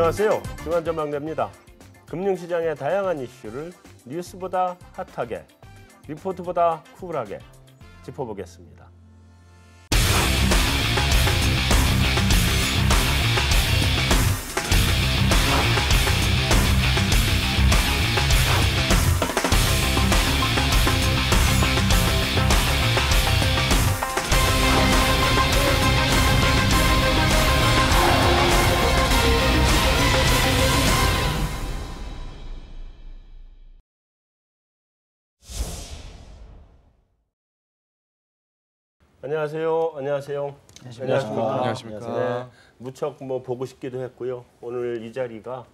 안녕하세요. 중앙전망대입니다. 금융시장의 다양한 이슈를 뉴스보다 핫하게, 리포트보다 쿨하게 짚어보겠습니다. 안녕하세요. 안녕하세요. 안녕하십니까. 네, 무척 보고 싶기도 했고요. 오늘 이 자리가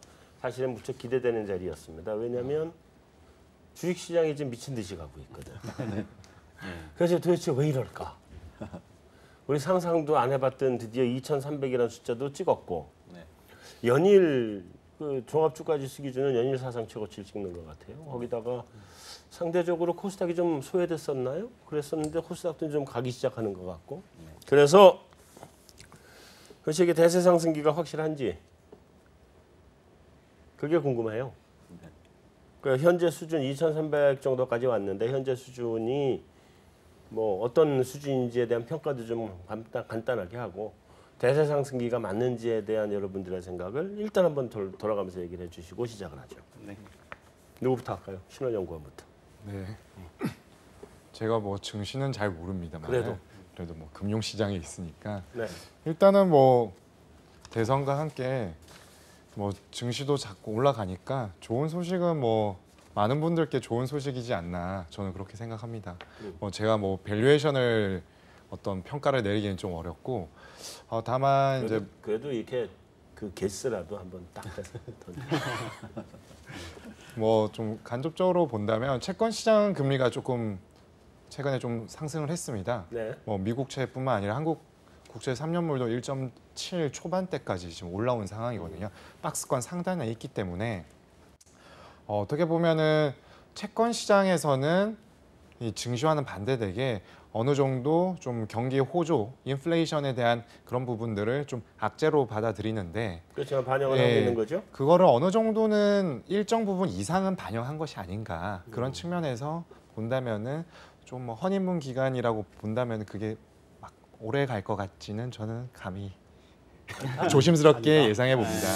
사실은 무척 기대되는 자리였습니다. 왜냐하면 주식시장이 지금 미친 듯이 가고 있거든. 그래서 도대체 왜 이럴까? 우리 상상도 안 해봤던 드디어 2,300이라는 숫자도 찍었고 연일 그 종합주가지수 기준은 연일 사상 최고치를 찍는 것 같아요. 거기다가 상대적으로 코스닥이 좀 소외됐었나요? 그랬었는데 코스닥도 좀 가기 시작하는 것 같고. 그래서 그것이 이게 대세 상승기가 확실한지 그게 궁금해요. 그러니까 현재 수준 2,300 정도까지 왔는데 현재 수준이 뭐 어떤 수준인지에 대한 평가도 좀 간단하게 하고 대세 상승기가 맞는지에 대한 여러분들의 생각을 일단 한번 돌아가면서 얘기를 해주시고 시작을 하죠. 네. 누구부터 할까요? 신원연구원부터. 네. 제가 뭐 증시는 잘 모릅니다만 그래도 뭐 금융시장에 있으니까 네. 일단은 뭐 대선과 함께 뭐 증시도 자꾸 올라가니까 좋은 소식은 뭐 많은 분들께 좋은 소식이지 않나 저는 그렇게 생각합니다. 뭐 제가 뭐 밸류에이션을 어떤 평가를 내리기는 좀 어렵고 다만 그래도 이렇게 그 개스라도 한번 딱 해서 뭐 좀 간접적으로 본다면 채권 시장 금리가 조금 최근에 좀 상승을 했습니다. 네. 뭐 미국채뿐만 아니라 한국 국채 3년물도 1.7 초반대까지 지금 올라온 상황이거든요. 박스권 상단에 있기 때문에 어떻게 보면은 채권 시장에서는 이 증시와는 반대되게 어느 정도 좀 경기 호조, 인플레이션에 대한 그런 부분들을 좀 악재로 받아들이는데 그렇죠. 반영을 하고 있는 거죠. 그거를 어느 정도는 일정 부분 이상은 반영한 것이 아닌가 그런 측면에서 본다면은 좀 뭐 허니문 기간이라고 본다면 그게 막 오래 갈 것 같지는 저는 감히 조심스럽게 예상해 봅니다.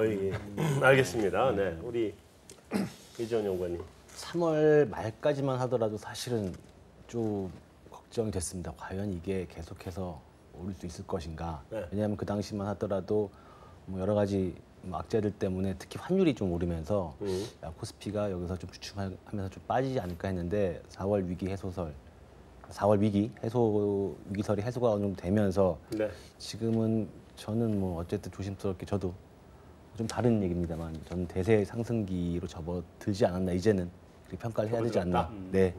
예. 알겠습니다. 네, 우리 이재원 연구원님. 3월 말까지만 하더라도 사실은 좀 걱정이 됐습니다. 과연 이게 계속해서 오를 수 있을 것인가. 네. 왜냐하면 그 당시만 하더라도 뭐 여러 가지 악재들 때문에 특히 환율이 좀 오르면서 야, 코스피가 여기서 좀 주춤하면서 좀 빠지지 않을까 했는데 4월 위기 해소설, 4월 위기설이 해소가 어느 정도 되면서 네. 지금은 저는 뭐 어쨌든 조심스럽게 저도 좀 다른 얘기입니다만 저는 대세 상승기로 접어들지 않았나 이제는 그렇게 평가를 해야 되지 않나. 네.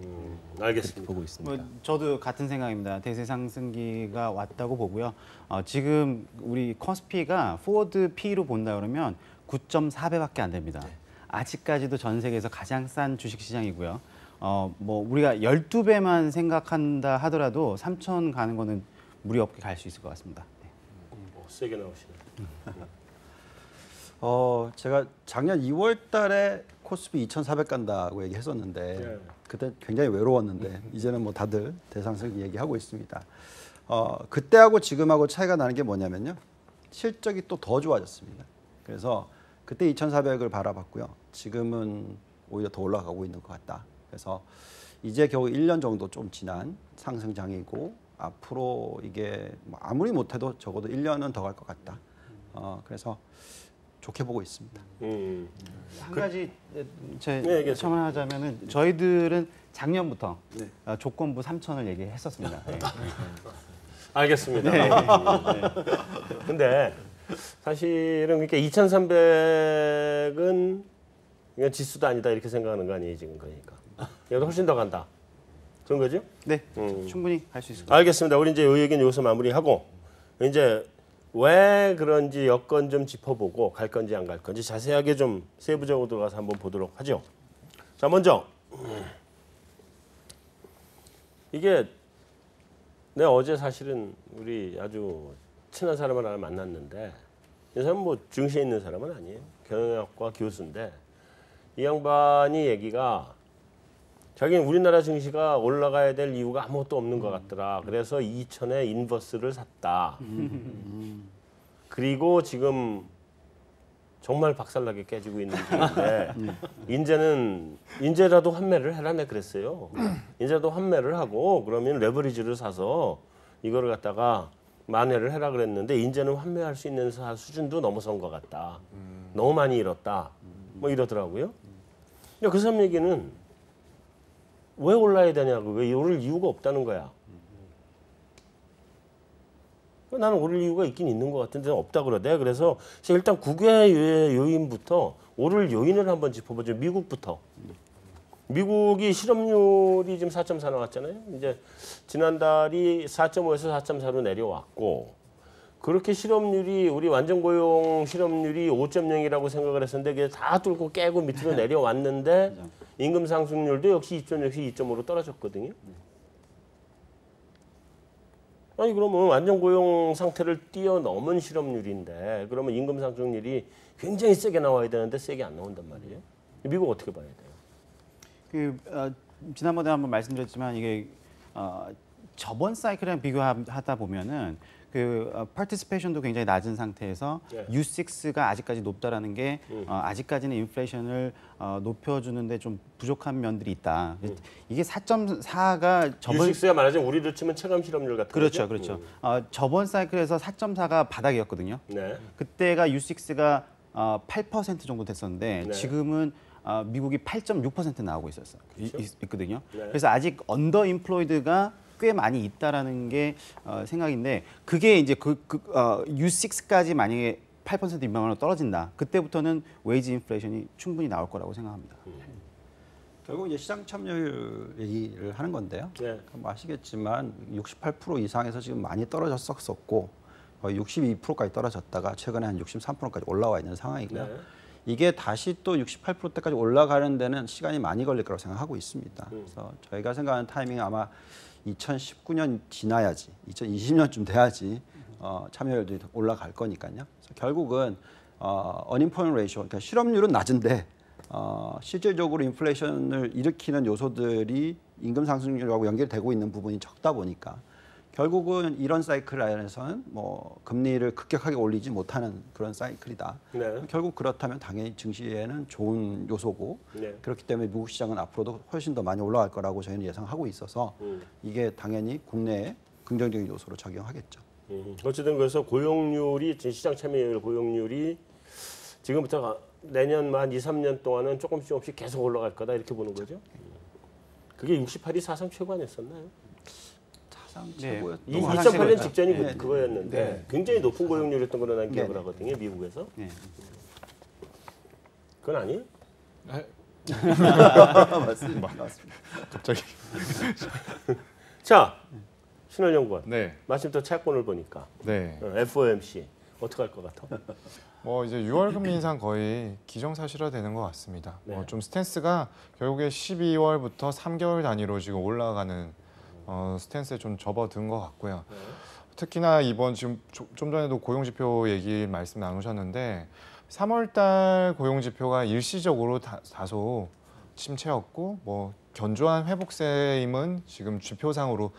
알겠습니다. 그렇게 보고 있습니다. 뭐 저도 같은 생각입니다. 대세 상승기가 왔다고 보고요. 지금 우리 코스피가 포워드 P로 본다 그러면 9.4배밖에 안 됩니다. 아직까지도 전 세계에서 가장 싼 주식 시장이고요. 뭐 우리가 12배만 생각한다 하더라도 3천 가는 거는 무리 없게 갈 수 있을 것 같습니다. 네. 세게 나오시네. 제가 작년 2월 달에 코스피 2,400 간다고 얘기했었는데 네. 그때 굉장히 외로웠는데 이제는 뭐 다들 대상승 얘기하고 있습니다. 그때하고 지금하고 차이가 나는 게 뭐냐면요. 실적이 또 더 좋아졌습니다. 그래서 그때 2,400을 바라봤고요. 지금은 오히려 더 올라가고 있는 것 같다. 그래서 이제 겨우 1년 정도 좀 지난 상승장이고 앞으로 이게 아무리 못해도 적어도 1년은 더 갈 것 같다. 그래서 좋게 보고 있습니다. 한 가지 네, 첨언하자면은 저희들은 작년부터 조건부 3천을 얘기했었습니다. 네. 알겠습니다. 근데 사실은 그러니까 2,300은 이건 지수도 아니다 이렇게 생각하는 거 아니에요 지금 그러니까. 여기도 훨씬 더 간다. 그런 거죠? 네, 충분히 할 수 있을 것 같습니다. 알겠습니다. 우리 이제 이 얘기는 여기서 마무리하고 이제 왜 그런지 여건 좀 짚어보고 갈 건지 안 갈 건지 자세하게 좀 세부적으로 들어가서 한번 보도록 하죠. 자, 먼저 이게 내가 어제 사실은 우리 아주 친한 사람을 하나 만났는데 이 사람은 뭐 증시에 있는 사람은 아니에요. 경영학과 교수인데 이 양반이 얘기가 자기는 우리나라 증시가 올라가야 될 이유가 아무것도 없는 것 같더라. 그래서 2000에 인버스를 샀다. 그리고 지금 정말 박살나게 깨지고 있는 중인데 인제라도 환매를 해라 내 그랬어요. 인제라도 환매를 하고 그러면 레버리지를 사서 이거를 갖다가 만회를 해라 그랬는데 인제는 환매할 수 있는 수준도 넘어선 것 같다. 너무 많이 잃었다. 뭐 이러더라고요. 그 사람 얘기는 왜 올라야 되냐고, 왜 오를 이유가 없다는 거야. 나는 오를 이유가 있긴 있는 것 같은데 없다 그러대. 그래서 일단 국외 요인부터 오를 요인을 한번 짚어보죠. 미국부터. 미국이 실업률이 지금 4.4 나왔잖아요. 이제 지난달이 4.5에서 4.4로 내려왔고, 그렇게 실업률이 우리 완전 고용 실업률이 5.0이라고 생각을 했었는데 그게 다 뚫고 깨고 밑으로 내려왔는데 임금 상승률도 역시 2.5로 떨어졌거든요. 아니 그러면 완전 고용 상태를 뛰어넘은 실업률인데 그러면 임금 상승률이 굉장히 세게 나와야 되는데 세게 안 나온단 말이에요. 미국 어떻게 봐야 돼요? 지난번에 한번 말씀드렸지만 이게 저번 사이클이랑 비교하다 보면은 파티시페이션도 굉장히 낮은 상태에서 U6가 아직까지 높다라는 게 아직까지는 인플레이션을 높여주는데 좀 부족한 면들이 있다. 이게 4.4가 U6가 말하자면 우리로 치면 체감 실업률 같은 그렇죠, 거죠? 그렇죠. 저번 사이클에서 4.4가 바닥이었거든요. 네. 그때가 U6가 8% 정도 됐었는데 네. 지금은 미국이 8.6% 나오고 있거든요. 네. 그래서 아직 언더 인플로이드가 꽤 많이 있다라는 게 생각인데 그게 이제 U6까지 만약에 8% 미만으로 떨어진다. 그때부터는 웨이지 인플레이션이 충분히 나올 거라고 생각합니다. 결국 이제 시장 참여율 얘기를 하는 건데요. 네. 뭐 아시겠지만 68% 이상에서 지금 많이 떨어졌었고 거의 62%까지 떨어졌다가 최근에 한 63%까지 올라와 있는 상황이고요. 네. 이게 다시 또 68%대까지 올라가는 데는 시간이 많이 걸릴 거라고 생각하고 있습니다. 그래서 저희가 생각하는 타이밍은 아마 2019년 지나야지, 2020년쯤 돼야지 참여율도 올라갈 거니까요. 그래서 결국은 unemployment ratio, 그러니까 실업률은 낮은데 실질적으로 인플레이션을 일으키는 요소들이 임금 상승률하고 연결되고 있는 부분이 적다 보니까 결국은 이런 사이클 안에서는 뭐 금리를 급격하게 올리지 못하는 그런 사이클이다. 네. 결국 그렇다면 당연히 증시에는 좋은 요소고 네. 그렇기 때문에 미국 시장은 앞으로도 훨씬 더 많이 올라갈 거라고 저희는 예상하고 있어서 이게 당연히 국내에 긍정적인 요소로 작용하겠죠. 어쨌든 그래서 고용률이 시장 참여율 고용률이 지금부터 내년 만 2, 3년 동안은 조금씩 계속 올라갈 거다 이렇게 보는 거죠. 그게 68이 사상 최고 아니었었나요? 네. 2008년 직전이 네. 그거였는데 네. 굉장히 높은 고용률이었던 걸로 난 기억을 네. 하거든요. 미국에서. 네. 그건 아니에요? 맞습니다. 갑자기. 자, 신원연구원. 네. 마침 또 채권을 보니까 네. FOMC 어떻게 할 것 같아? 뭐 이제 6월 금리 인상 거의 기정사실화 되는 것 같습니다. 네. 좀 스탠스가 결국에 12월부터 3개월 단위로 지금 올라가는 스탠스에 좀 접어든 것 같고요. 네. 특히나 이번 지금 좀 전에도 고용지표 얘기 말씀 나누셨는데 3월달 고용지표가 일시적으로 다소 침체였고 뭐 견조한 회복세임은 지금 지표상으로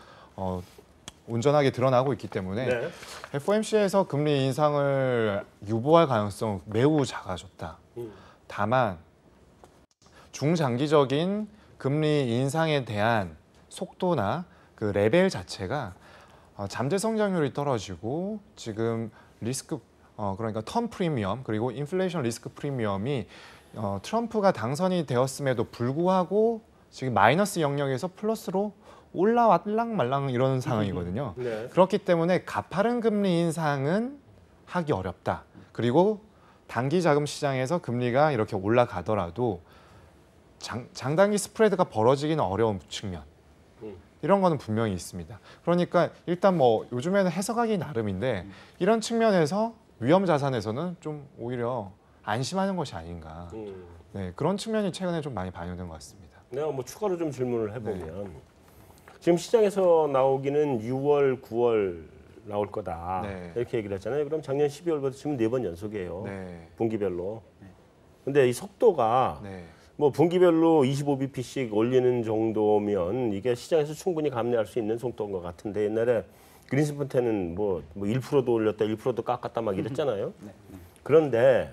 온전하게 드러나고 있기 때문에 네. FOMC에서 금리 인상을 유보할 가능성 매우 작아졌다. 다만 중장기적인 금리 인상에 대한 속도나 그 레벨 자체가 잠재 성장률이 떨어지고 지금 리스크 그러니까 턴 프리미엄 그리고 인플레이션 리스크 프리미엄이 트럼프가 당선이 되었음에도 불구하고 지금 마이너스 영역에서 플러스로 올라왔랑 말랑 이런 상황이거든요. 네. 그렇기 때문에 가파른 금리 인상은 하기 어렵다. 그리고 단기 자금 시장에서 금리가 이렇게 올라가더라도 장단기 스프레드가 벌어지기는 어려운 측면. 이런 거는 분명히 있습니다. 그러니까 일단 뭐 요즘에는 해석하기 나름인데 이런 측면에서 위험 자산에서는 좀 오히려 안심하는 것이 아닌가. 네, 그런 측면이 최근에 좀 많이 반영된 것 같습니다. 내가 뭐 추가로 좀 질문을 해보면 지금 시장에서 나오기는 6월, 9월 나올 거다. 네. 이렇게 얘기를 했잖아요. 그럼 작년 12월부터 지금 4번 연속이에요. 네. 분기별로. 근데 이 속도가 네. 뭐 분기별로 25bp씩 올리는 정도면 이게 시장에서 충분히 감내할 수 있는 속도인 것 같은데 옛날에 그린스펀 때는 뭐 1%도 올렸다 1%도 깎았다 막 이랬잖아요. 그런데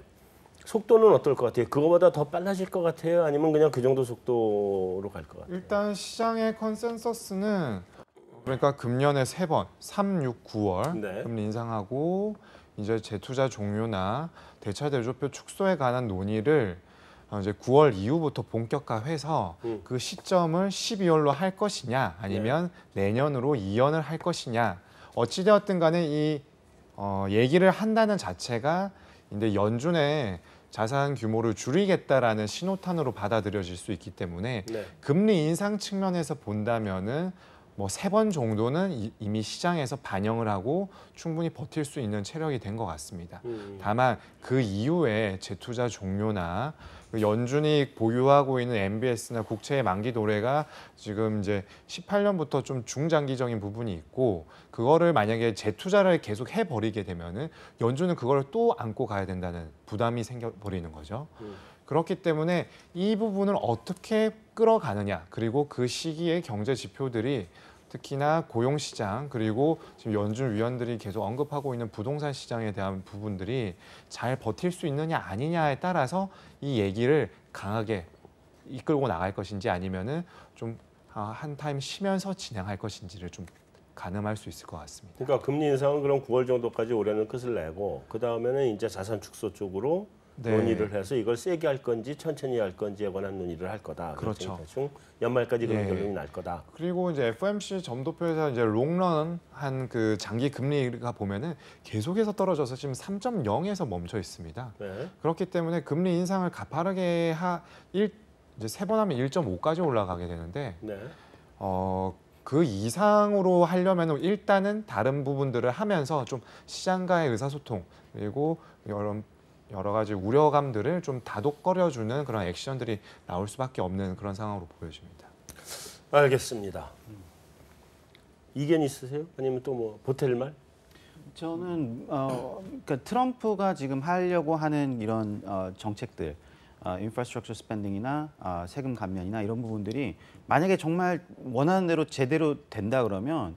속도는 어떨 것 같아요? 그거보다 더 빨라질 것 같아요? 아니면 그냥 그 정도 속도로 갈 것 같아요? 일단 시장의 컨센서스는 그러니까 금년에 3번, 3, 6, 9월 네. 금리 인상하고 이제 재투자 종료나 대차 대조표 축소에 관한 논의를 이제 9월 이후부터 본격화해서 그 시점을 12월로 할 것이냐 아니면 내년으로 이연을 할 것이냐 어찌되었든 간에 이 얘기를 한다는 자체가 이제 연준의 자산 규모를 줄이겠다라는 신호탄으로 받아들여질 수 있기 때문에 네. 금리 인상 측면에서 본다면은 뭐 3번 정도는 이미 시장에서 반영을 하고 충분히 버틸 수 있는 체력이 된 것 같습니다. 다만 그 이후에 재투자 종료나 연준이 보유하고 있는 MBS나 국채의 만기 도래가 지금 이제 18년부터 좀 중장기적인 부분이 있고 그거를 만약에 재투자를 계속 해버리게 되면은 연준은 그걸 또 안고 가야 된다는 부담이 생겨버리는 거죠. 그렇기 때문에 이 부분을 어떻게 끌어가느냐 그리고 그 시기의 경제 지표들이 특히나 고용시장 그리고 지금 연준 위원들이 계속 언급하고 있는 부동산 시장에 대한 부분들이 잘 버틸 수 있느냐 아니냐에 따라서 이 얘기를 강하게 이끌고 나갈 것인지 아니면은 좀 한 타임 쉬면서 진행할 것인지를 좀 가늠할 수 있을 것 같습니다. 그러니까 금리 인상은 그럼 9월 정도까지 올해는 끝을 내고 그 다음에는 이제 자산 축소 쪽으로 네. 논의를 해서 이걸 세게 할 건지 천천히 할 건지에 관한 논의를 할 거다. 그렇죠. 대충 연말까지 그런 예. 결론이 날 거다. 그리고 이제 FOMC 점도표에서 이제 롱런 한 그 장기 금리가 보면은 계속해서 떨어져서 지금 3.0에서 멈춰 있습니다. 네. 그렇기 때문에 금리 인상을 가파르게 이제 3번 하면 1.5까지 올라가게 되는데 네. 그 이상으로 하려면 일단은 다른 부분들을 하면서 좀 시장과의 의사소통 그리고 여러 가지 우려감들을 좀 다독거려주는 그런 액션들이 나올 수밖에 없는 그런 상황으로 보여집니다. 알겠습니다. 이견 있으세요? 아니면 또 뭐 보탤 말? 저는 그러니까 트럼프가 지금 하려고 하는 이런 정책들, 인프라스트럭처 스pen딩이나 세금 감면이나 이런 부분들이 만약에 정말 원하는 대로 제대로 된다 그러면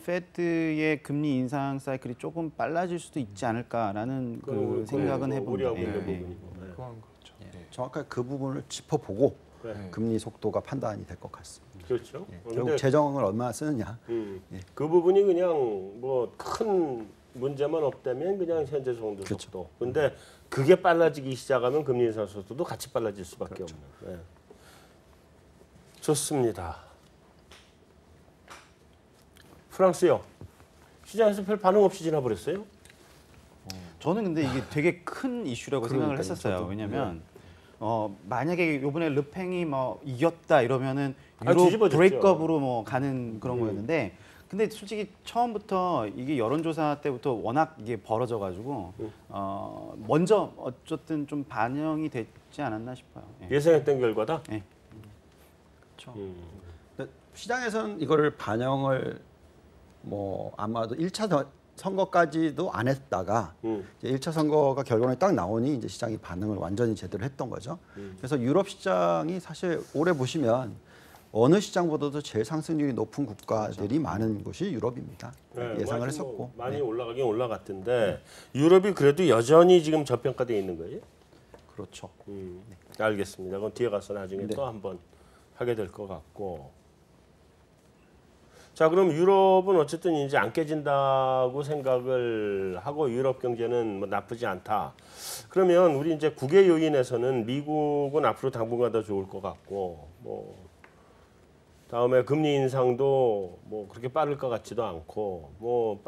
페드의 금리 인상 사이클이 조금 빨라질 수도 있지 않을까라는 그 생각은 해봅니다. 우려하고 있는 예. 부분이고. 네. 그건 그렇죠. 네. 정확하게 그 부분을 짚어보고 네. 금리 속도가 판단이 될 것 같습니다. 그렇죠. 결국 근데 재정을 얼마나 쓰느냐. 그 부분이 그냥 뭐 큰 문제만 없다면 그냥 현재 정도 그렇죠. 속도. 근데 그게 빨라지기 시작하면 금리 인상 속도도 같이 빨라질 수밖에 그렇죠. 없는. 네. 좋습니다. 프랑스요. 시장에서 별 반응 없이 지나버렸어요. 저는 근데 이게 되게 큰 이슈라고 생각을 그러니까요, 했었어요. 저도. 왜냐하면 만약에 이번에 르팽이 뭐 이겼다 이러면은 유럽 뒤집어졌죠. 브레이크업으로 뭐 가는 그런 거였는데, 근데 솔직히 처음부터 이게 여론조사 때부터 워낙 이게 벌어져가지고 먼저 어쨌든 좀 반영이 됐지 않았나 싶어요. 예. 예상했던 결과다. 예. 그렇죠. 근데 시장에서는 이거를 반영을 뭐 아마도 1차 선거까지도 안 했다가 이제 1차 선거가 결과론이 딱 나오니 이제 시장이 반응을 완전히 제대로 했던 거죠. 그래서 유럽 시장이 사실 올해 보시면 어느 시장보다도 제일 상승률이 높은 국가들이 많은 곳이 유럽입니다. 네, 예상을 뭐 했었고. 많이 네. 올라가긴 올라갔던데 유럽이 그래도 여전히 지금 저평가돼 있는 거예요. 그렇죠. 알겠습니다. 그건 뒤에 가서 나중에 네. 또 한번 하게 될 것 같고. 자, 그럼 유럽은 어쨌든 이제 안 깨진다고 생각을 하고 유럽 경제는 뭐 나쁘지 않다. 그러면 우리 이제 국외 요인에서는 미국은 앞으로 당분간 더 좋을 것 같고, 뭐 다음에 금리 인상도 뭐 그렇게 빠를 것 같지도 않고, 뭐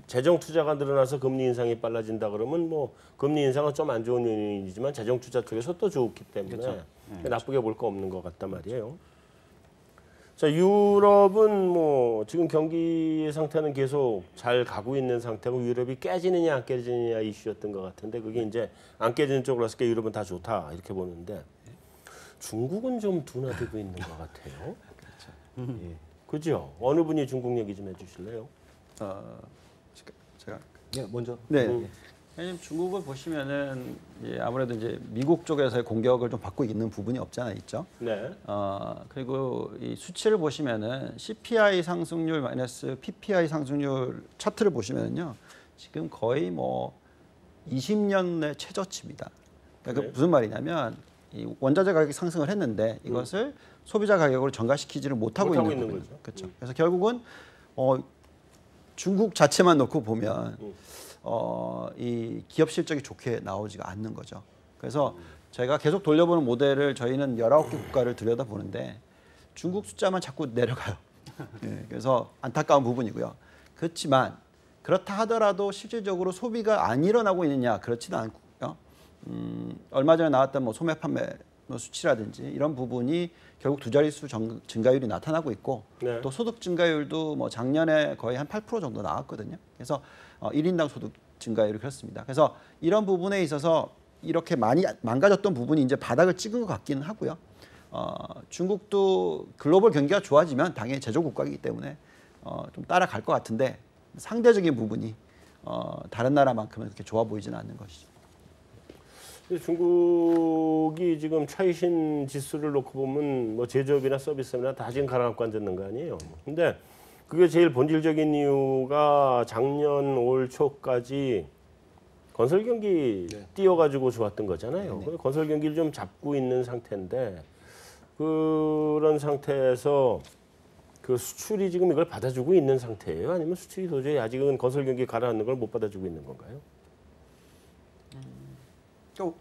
재정 투자가 늘어나서 금리 인상이 빨라진다 그러면 뭐 금리 인상은 좀 안 좋은 요인이지만 재정 투자 쪽에서 또 좋기 때문에 그렇죠. 나쁘게 볼 거 없는 것 같단 말이에요. 자, 유럽은 뭐 지금 경기 상태는 계속 잘 가고 있는 상태고 유럽이 깨지느냐 안 깨지느냐 이슈였던 것 같은데 그게 이제 안 깨지는 쪽으로 했을 때 유럽은 다 좋다 이렇게 보는데 중국은 좀 둔화되고 있는 것 같아요. 예. 그죠? 어느 분이 중국 얘기 좀 해주실래요? 제가 예, 먼저. 네. 왜냐면 중국을 보시면은 이제 아무래도 이제 미국 쪽에서의 공격을 좀 받고 있는 부분이 없지 않아 있죠. 네. 그리고 이 수치를 보시면은 CPI 상승률 마이너스 PPI 상승률 차트를 보시면은요. 지금 거의 뭐 20년 내 최저치입니다. 그러니까 네. 무슨 말이냐면 이 원자재 가격이 상승을 했는데 이것을 소비자 가격으로 전가시키지를 못하고 있는 거죠. 그렇죠. 그래서 결국은 중국 자체만 놓고 보면 이 기업 실적이 좋게 나오지가 않는 거죠. 그래서 저희가 계속 돌려보는 모델을 저희는 19개 국가를 들여다보는데 중국 숫자만 자꾸 내려가요. 예, 그래서 안타까운 부분이고요. 그렇지만 그렇다 하더라도 실질적으로 소비가 안 일어나고 있느냐 그렇지는 않고요. 얼마 전에 나왔던 뭐 소매 판매 수치라든지 이런 부분이 결국 두 자릿수 증가율이 나타나고 있고 네. 또 소득 증가율도 뭐 작년에 거의 한 8% 정도 나왔거든요. 그래서 1인당 소득 증가율이 그렇습니다. 그래서 이런 부분에 있어서 이렇게 많이 망가졌던 부분이 이제 바닥을 찍은 것 같기는 하고요. 중국도 글로벌 경기가 좋아지면 당연히 제조 국가이기 때문에 좀 따라갈 것 같은데 상대적인 부분이 다른 나라만큼은 그렇게 좋아 보이지는 않는 것이죠. 중국이 지금 차이신 지수를 놓고 보면 뭐 제조업이나 서비스나 다 지금 가라앉고 앉았는 거 아니에요. 근데 그게 제일 본질적인 이유가 작년 올 초까지 건설 경기 띄어가지고 좋았던 거잖아요. 건설 경기를 좀 잡고 있는 상태인데 그런 상태에서 그 수출이 지금 이걸 받아주고 있는 상태예요? 아니면 수출이 도저히 아직은 건설 경기 가라앉는 걸 못 받아주고 있는 건가요?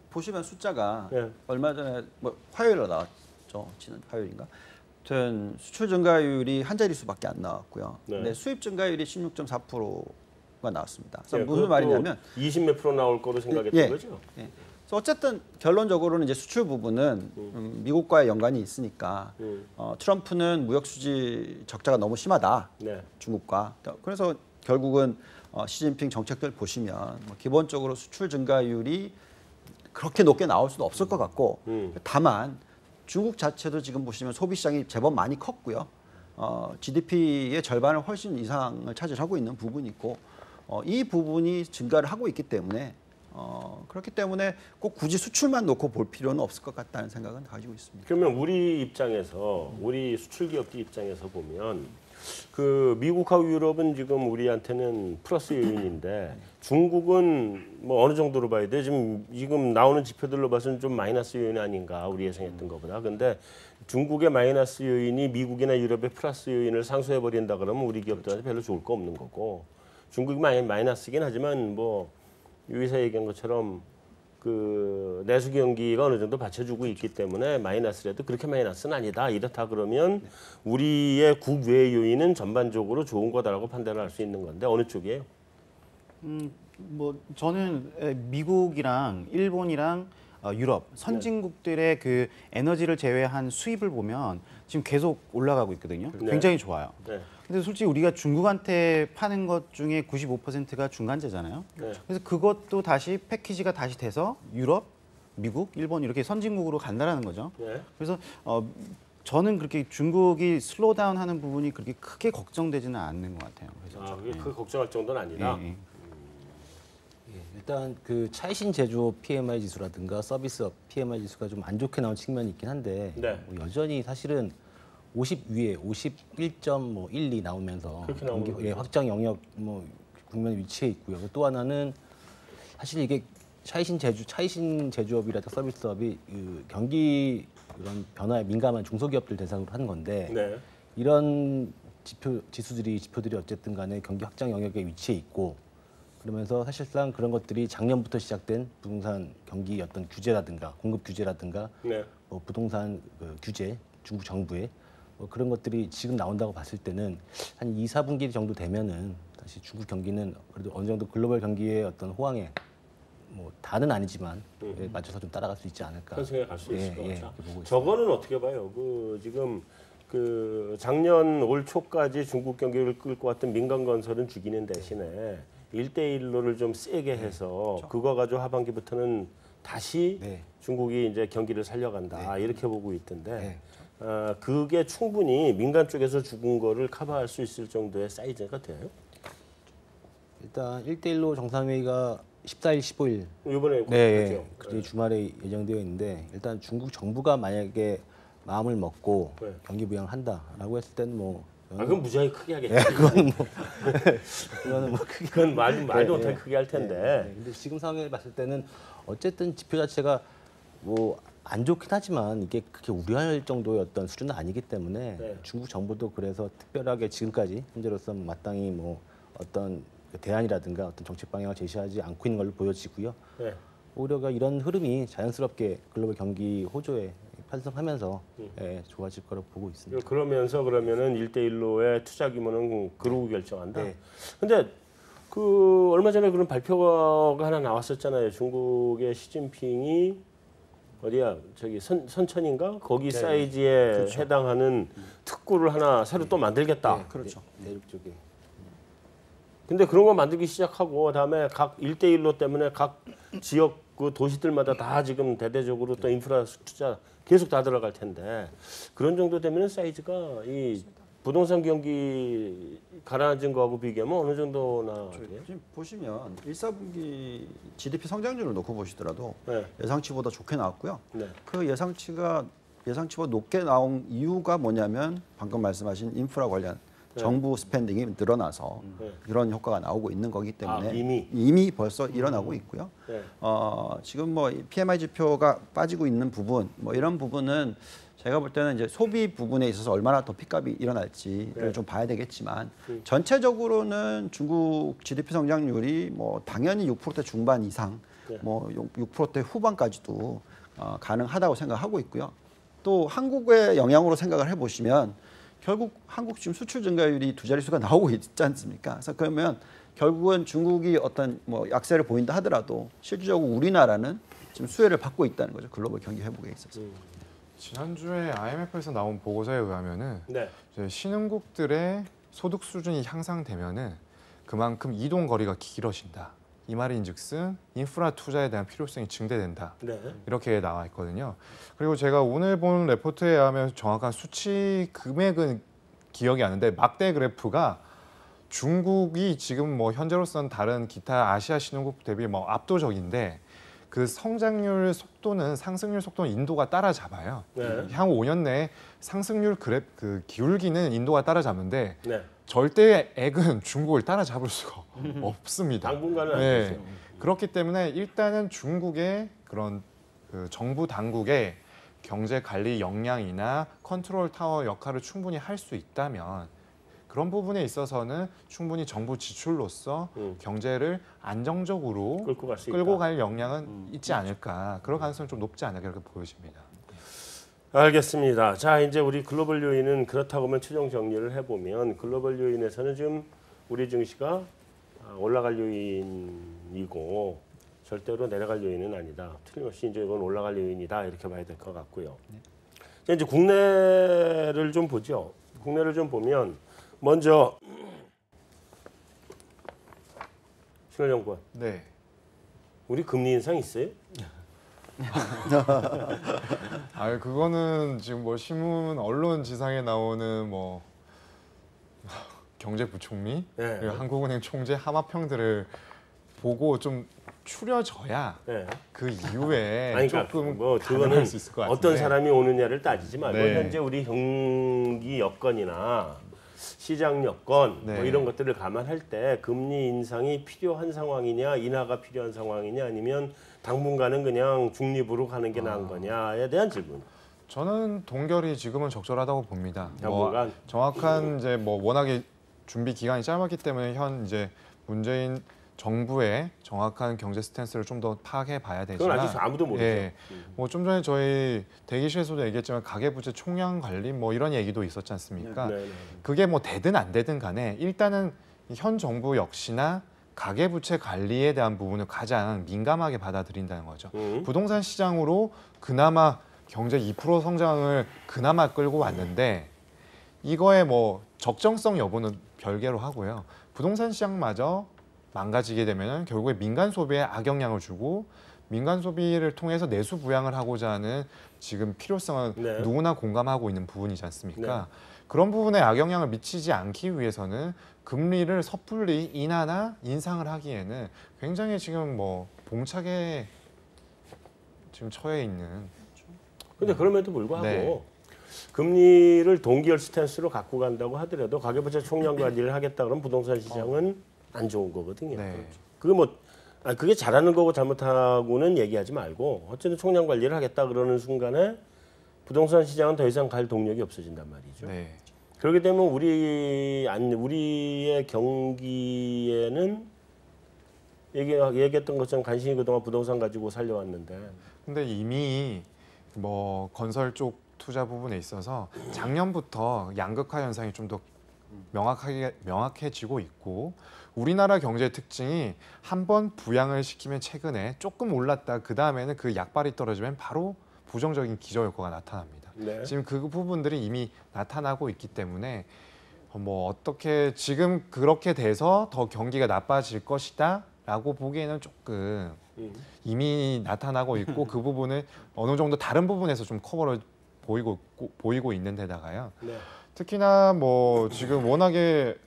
보시면 숫자가 네. 얼마 전에 뭐 화요일에 나왔죠. 지난 화요일인가? 아무튼 수출 증가율이 한 자릿수밖에 안 나왔고요. 네. 근데 수입 증가율이 16.4%가 나왔습니다. 그래서 네, 무슨 말이냐면 20몇 프로 나올 거로 생각했던 예. 거죠? 예. 그래서 어쨌든 결론적으로는 이제 수출 부분은 미국과의 연관이 있으니까 트럼프는 무역 수지 적자가 너무 심하다. 네. 중국과. 그래서 결국은 시진핑 정책들 보시면 뭐 기본적으로 수출 증가율이 그렇게 높게 나올 수도 없을 것 같고 다만 중국 자체도 지금 보시면 소비 시장이 제법 많이 컸고요. GDP의 절반을 훨씬 이상을 차지하고 있는 부분이 있고 이 부분이 증가를 하고 있기 때문에 그렇기 때문에 꼭 굳이 수출만 놓고 볼 필요는 없을 것 같다는 생각은 가지고 있습니다. 그러면 우리 입장에서 우리 수출 기업들 입장에서 보면 그 미국하고 유럽은 지금 우리한테는 플러스 요인인데 중국은 뭐 어느 정도로 봐야 돼? 지금 나오는 지표들로 봐서는 좀 마이너스 요인 아닌가 우리 예상했던 것보다. 근데 중국의 마이너스 요인이 미국이나 유럽의 플러스 요인을 상쇄해 버린다 그러면 우리 기업들한테 별로 좋을 거 없는 거고 중국이 마이너스긴 하지만 뭐 여기서 얘기한 것처럼 그 내수 경기가 어느 정도 받쳐주고 있기 때문에 마이너스라도 그렇게 마이너스는 아니다. 이렇다 그러면 우리의 국외 요인은 전반적으로 좋은 거다라고 판단을 할 수 있는 건데 어느 쪽이에요? 뭐 저는 미국이랑 일본이랑 유럽 선진국들의 그 에너지를 제외한 수입을 보면 지금 계속 올라가고 있거든요. 네. 굉장히 좋아요. 네. 근데 솔직히 우리가 중국한테 파는 것 중에 95%가 중간재잖아요. 네. 그래서 그것도 다시 패키지가 다시 돼서 유럽, 미국, 일본 이렇게 선진국으로 간다라는 거죠. 네. 그래서 저는 그렇게 중국이 슬로우 다운 하는 부분이 그렇게 크게 걱정되지는 않는 것 같아요. 그래서 그게 그 걱정할 정도는 아니다. 예, 예. 일단 그 차이신 제조업 PMI 지수라든가 서비스업 PMI 지수가 좀 안 좋게 나온 측면이 있긴 한데 네. 뭐 여전히 사실은 50 위에 51.12 나오면서 그렇게 나오는 거죠. 확장 영역 뭐 국면에 위치해 있고요. 또 하나는 사실 이게 차이신 제조업이라든가 서비스업이 그 경기 이런 변화에 민감한 중소기업들 대상으로 하는 건데 네. 이런 지표들이 어쨌든 간에 경기 확장 영역에 위치해 있고 그러면서 사실상 그런 것들이 작년부터 시작된 부동산 경기 어떤 규제라든가 공급 규제라든가 네. 뭐 부동산 규제 중국 정부의 뭐 그런 것들이 지금 나온다고 봤을 때는 한 2, 4분기 정도 되면은 다시 중국 경기는 그래도 어느 정도 글로벌 경기의 어떤 호황에 뭐 다는 아니지만 맞춰서 좀 따라갈 수 있지 않을까. 현승에 갈 수 있을 것 같다. 그렇게 보고 저거는 어떻게 봐요? 그 지금 그 작년 올 초까지 중국 경기를 끌고 왔던 민간 건설은 죽이는 대신에 1대1로를 좀 세게 해서 그거 가지고 하반기부터는 다시 네. 중국이 이제 경기를 살려간다 이렇게 보고 있던데 네. 그게 충분히 민간 쪽에서 죽은 거를 커버할 수 있을 정도의 사이즈가 돼요? 일단 1대1로 정상회의가 14일, 15일 이번에 네, 그렇죠. 그때 주말에 예정되어 있는데 일단 중국 정부가 만약에 마음을 먹고 네. 경기 부양을 한다라고 했을 때는 뭐 그건 무지하게 크게 하겠죠. 네, 그거는 뭐 크게 그건 말도 못하게 네, 크게 할 텐데. 네. 근데 지금 상황을 봤을 때는 어쨌든 지표 자체가 뭐 안 좋긴 하지만 이게 그렇게 우려할 정도의 어떤 수준은 아니기 때문에 네. 중국 정부도 그래서 특별하게 지금까지 현재로서 마땅히 뭐 어떤 대안이라든가 어떤 정책 방향을 제시하지 않고 있는 걸로 보여지고요. 네. 오히려 이런 흐름이 자연스럽게 글로벌 경기 호조에 편성하면서 예, 좋아질 거라고 보고 있습니다. 그러면서 그러면은 1대1로의 투자 규모는 그러고 결정한다. 네. 근데 그 얼마 전에 그런 발표가 하나 나왔었잖아요. 중국의 시진핑이 어디야 저기 선천인가 거기 사이즈에 그렇죠. 해당하는 특구를 하나 새로 또 만들겠다. 그렇죠. 대륙 쪽에 근데 그런 거 만들기 시작하고 그다음에 각 1대1로 때문에 각 지역 그 도시들마다 다 지금 대대적으로 또 인프라 투자 계속 다 들어갈 텐데 그런 정도 되면 사이즈가 이 부동산 경기 가라앉은 거하고 비교하면 어느 정도나 돼요? 지금 보시면 1사분기 GDP 성장률을 놓고 보시더라도 네. 예상치보다 좋게 나왔고요. 네. 그 예상치보다 높게 나온 이유가 뭐냐면 방금 말씀하신 인프라 관련 정부 스pen딩이 늘어나서 이런 효과가 나오고 있는 거기 때문에 이미 벌써 일어나고 있고요. 네. 지금 뭐 PMI 지표가 빠지고 있는 부분, 뭐 이런 부분은 제가 볼 때는 이제 소비 부분에 있어서 얼마나 더 픽업이 일어날지를 좀 봐야 되겠지만 전체적으로는 중국 GDP 성장률이 뭐 당연히 6%대 중반 이상, 뭐 6%대 후반까지도 가능하다고 생각하고 있고요. 또 한국의 영향으로 생각을 해보시면 결국 한국 지금 수출 증가율이 두 자릿수가 나오고 있지 않습니까? 그래서 그러면 결국은 중국이 어떤 뭐 약세를 보인다 하더라도 실질적으로 우리나라는 지금 수혜를 받고 있다는 거죠. 글로벌 경기 회복에 있어서. 지난주에 IMF에서 나온 보고서에 의하면은 네. 이제 신흥국들의 소득 수준이 향상되면은 그만큼 이동 거리가 길어진다. 이 말인즉슨 인프라 투자에 대한 필요성이 증대된다. 네. 이렇게 나와 있거든요. 그리고 제가 오늘 본 레포트에 의하면 정확한 수치 금액은 기억이 안 나는데 막대 그래프가 중국이 지금 뭐 현재로서는 다른 기타 아시아 신흥국 대비 뭐 압도적인데 그 성장률 속도는 상승률 속도는 인도가 따라잡아요. 네. 향후 5년 내에 상승률 그 기울기는 인도가 따라잡는데 네. 절대액은 중국을 따라잡을 수가 없습니다. 당분간은 안 네. 되죠. 그렇기 때문에 일단은 중국의 그런 그 정부 당국의 경제 관리 역량이나 컨트롤 타워 역할을 충분히 할 수 있다면 그런 부분에 있어서는 충분히 정부 지출로서 경제를 안정적으로 끌고 갈 수 있다. 끌고 갈 역량은 있지 않을까. 그럴 가능성이 좀 높지 않을까 이렇게 보여집니다. 알겠습니다. 자, 이제 우리 글로벌 요인은 그렇다고 하면 최종 정리를 해보면 글로벌 요인에서는 지금 우리 증시가 올라갈 요인이고 절대로 내려갈 요인은 아니다. 틀림없이 이제 이건 올라갈 요인이다 이렇게 봐야 될 것 같고요. 자, 이제 국내를 좀 보죠. 국내를 좀 보면 먼저 신원연구원, 네. 우리 금리 인상 있어요? 그거는 지금 뭐 신문 언론 지상에 나오는 뭐 경제부총리, 네. 그리고 한국은행 총재 하마평들을 보고 좀 추려져야 네. 그 이후에 아니, 그러니까 조금 뭐 가능할 그거는 수 있을 것 같은데 어떤 사람이 오느냐를 따지지 말고 네. 현재 우리 경기 여건이나 시장 여건 뭐 네. 이런 것들을 감안할 때 금리 인상이 필요한 상황이냐 인하가 필요한 상황이냐 아니면 당분간은 그냥 중립으로 가는 게 나은 거냐에 대한 질문. 저는 동결이 지금은 적절하다고 봅니다. 당분간? 정확한 이제 뭐 워낙에 준비 기간이 짧았기 때문에 현 이제 문재인 정부의 정확한 경제 스탠스를 좀 더 파악해 봐야 되지만 그건 아직 아무도 모르죠. 뭐 좀 전에 저희 대기실에서도 얘기했지만 가계부채 총량 관리 뭐 이런 얘기도 있었지 않습니까? 네, 네. 그게 뭐 되든 안 되든 간에 일단은 현 정부 역시나 가계부채 관리에 대한 부분을 가장 민감하게 받아들인다는 거죠. 부동산 시장으로 그나마 경제 2% 성장을 그나마 끌고 왔는데 이거의 뭐 적정성 여부는 별개로 하고요. 부동산 시장마저 망가지게 되면 결국에 민간 소비에 악영향을 주고 민간 소비를 통해서 내수 부양을 하고자 하는 지금 필요성은 네. 누구나 공감하고 있는 부분이지 않습니까? 네. 그런 부분에 악영향을 미치지 않기 위해서는 금리를 섣불리 인하나 인상을 하기에는 굉장히 지금 뭐 봉착에 지금 처해 있는. 근데 그럼에도 불구하고 네. 금리를 동기열 스탠스로 갖고 간다고 하더라도 가계부채 총량 관리를 하겠다 그러면 부동산 시장은 안 좋은 거거든요. 네. 그게 뭐 그게 잘하는 거고 잘못하고는 얘기하지 말고 어쨌든 총량 관리를 하겠다 그러는 순간에 부동산 시장은 더 이상 갈 동력이 없어진단 말이죠. 네. 그렇게 되면 우리의 경기에는 얘기했던 것처럼 간신히 그동안 부동산 가지고 살려왔는데 근데 이미 뭐 건설 쪽 투자 부분에 있어서 작년부터 양극화 현상이 좀 더 명확해지고 있고 우리나라 경제 특징이 한번 부양을 시키면 최근에 조금 올랐다 그 다음에는 그 약발이 떨어지면 바로 부정적인 기저효과가 나타납니다. 네. 지금 그 부분들이 이미 나타나고 있기 때문에 뭐 어떻게 지금 그렇게 돼서 더 경기가 나빠질 것이다라고 보기에는 조금 이미 나타나고 있고 그 부분을 어느 정도 다른 부분에서 좀 커버를 보이고 있는 데다가요. 네. 특히나 뭐 지금 워낙에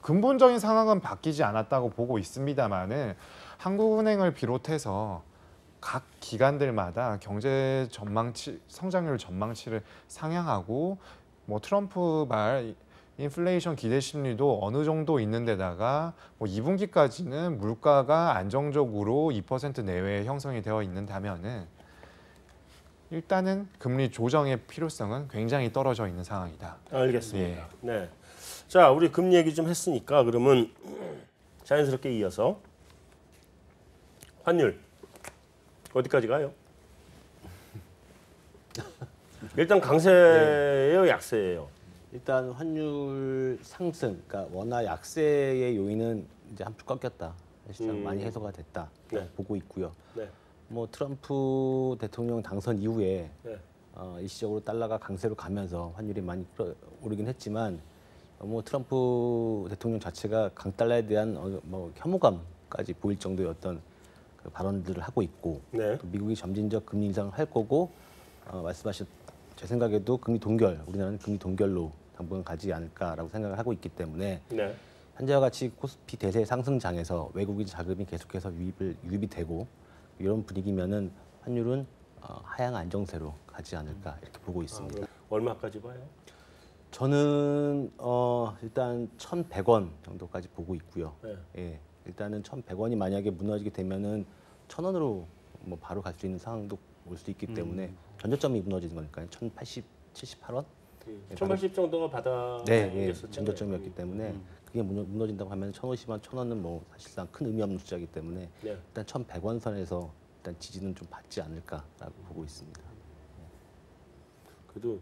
근본적인 상황은 바뀌지 않았다고 보고 있습니다만은 한국은행을 비롯해서 각 기관들마다 경제 성장률 전망치를 상향하고 뭐 트럼프 말 인플레이션 기대 심리도 어느 정도 있는 데다가 뭐 2분기까지는 물가가 안정적으로 2% 내외에 형성이 되어 있는다면은 일단은 금리 조정의 필요성은 굉장히 떨어져 있는 상황이다. 알겠습니다. 네. 자, 우리 금리 얘기 좀 했으니까 그러면 자연스럽게 이어서 환율 어디까지 가요? 일단 강세예요, 약세예요? 일단 환율 상승, 그러니까 원화 약세의 요인은 이제 한쪽 꺾였다. 시장 많이 해소가 됐다. 네. 보고 있고요. 네. 뭐 트럼프 대통령 당선 이후에 네. 일시적으로 달러가 강세로 가면서 환율이 많이 오르긴 했지만 뭐 트럼프 대통령 자체가 강달러에 대한 뭐 혐오감까지 보일 정도의 어떤 그 발언들을 하고 있고 네. 또 미국이 점진적 금리 인상을 할 거고 말씀하신 제 생각에도 금리 동결, 우리나라는 금리 동결로 당분간 가지 않을까라고 생각을 하고 있기 때문에 네. 현재와 같이 코스피 대세 상승장에서 외국인 자금이 계속해서 유입이 되고 이런 분위기면은 환율은 하향 안정세로 가지 않을까 이렇게 보고 있습니다. 얼마까지 봐요? 저는 일단 1,100원 정도까지 보고 있고요. 네. 예, 일단은 1,100원이 만약에 무너지게 되면은 1,000원으로 뭐 바로 갈 수 있는 상황도 올 수 있기 때문에 전저점이 무너지는 거니까요. 1,080, 78원? 1,080 정도가 바닥. 네, 예, 전저점이었기 때문에 그게 무너진다고 하면 1,050원, 1,000원은 뭐 사실상 큰 의미 없는 숫자이기 때문에 네. 일단 1,100원 선에서 일단 지지는 좀 받지 않을까라고 보고 있습니다. 그래도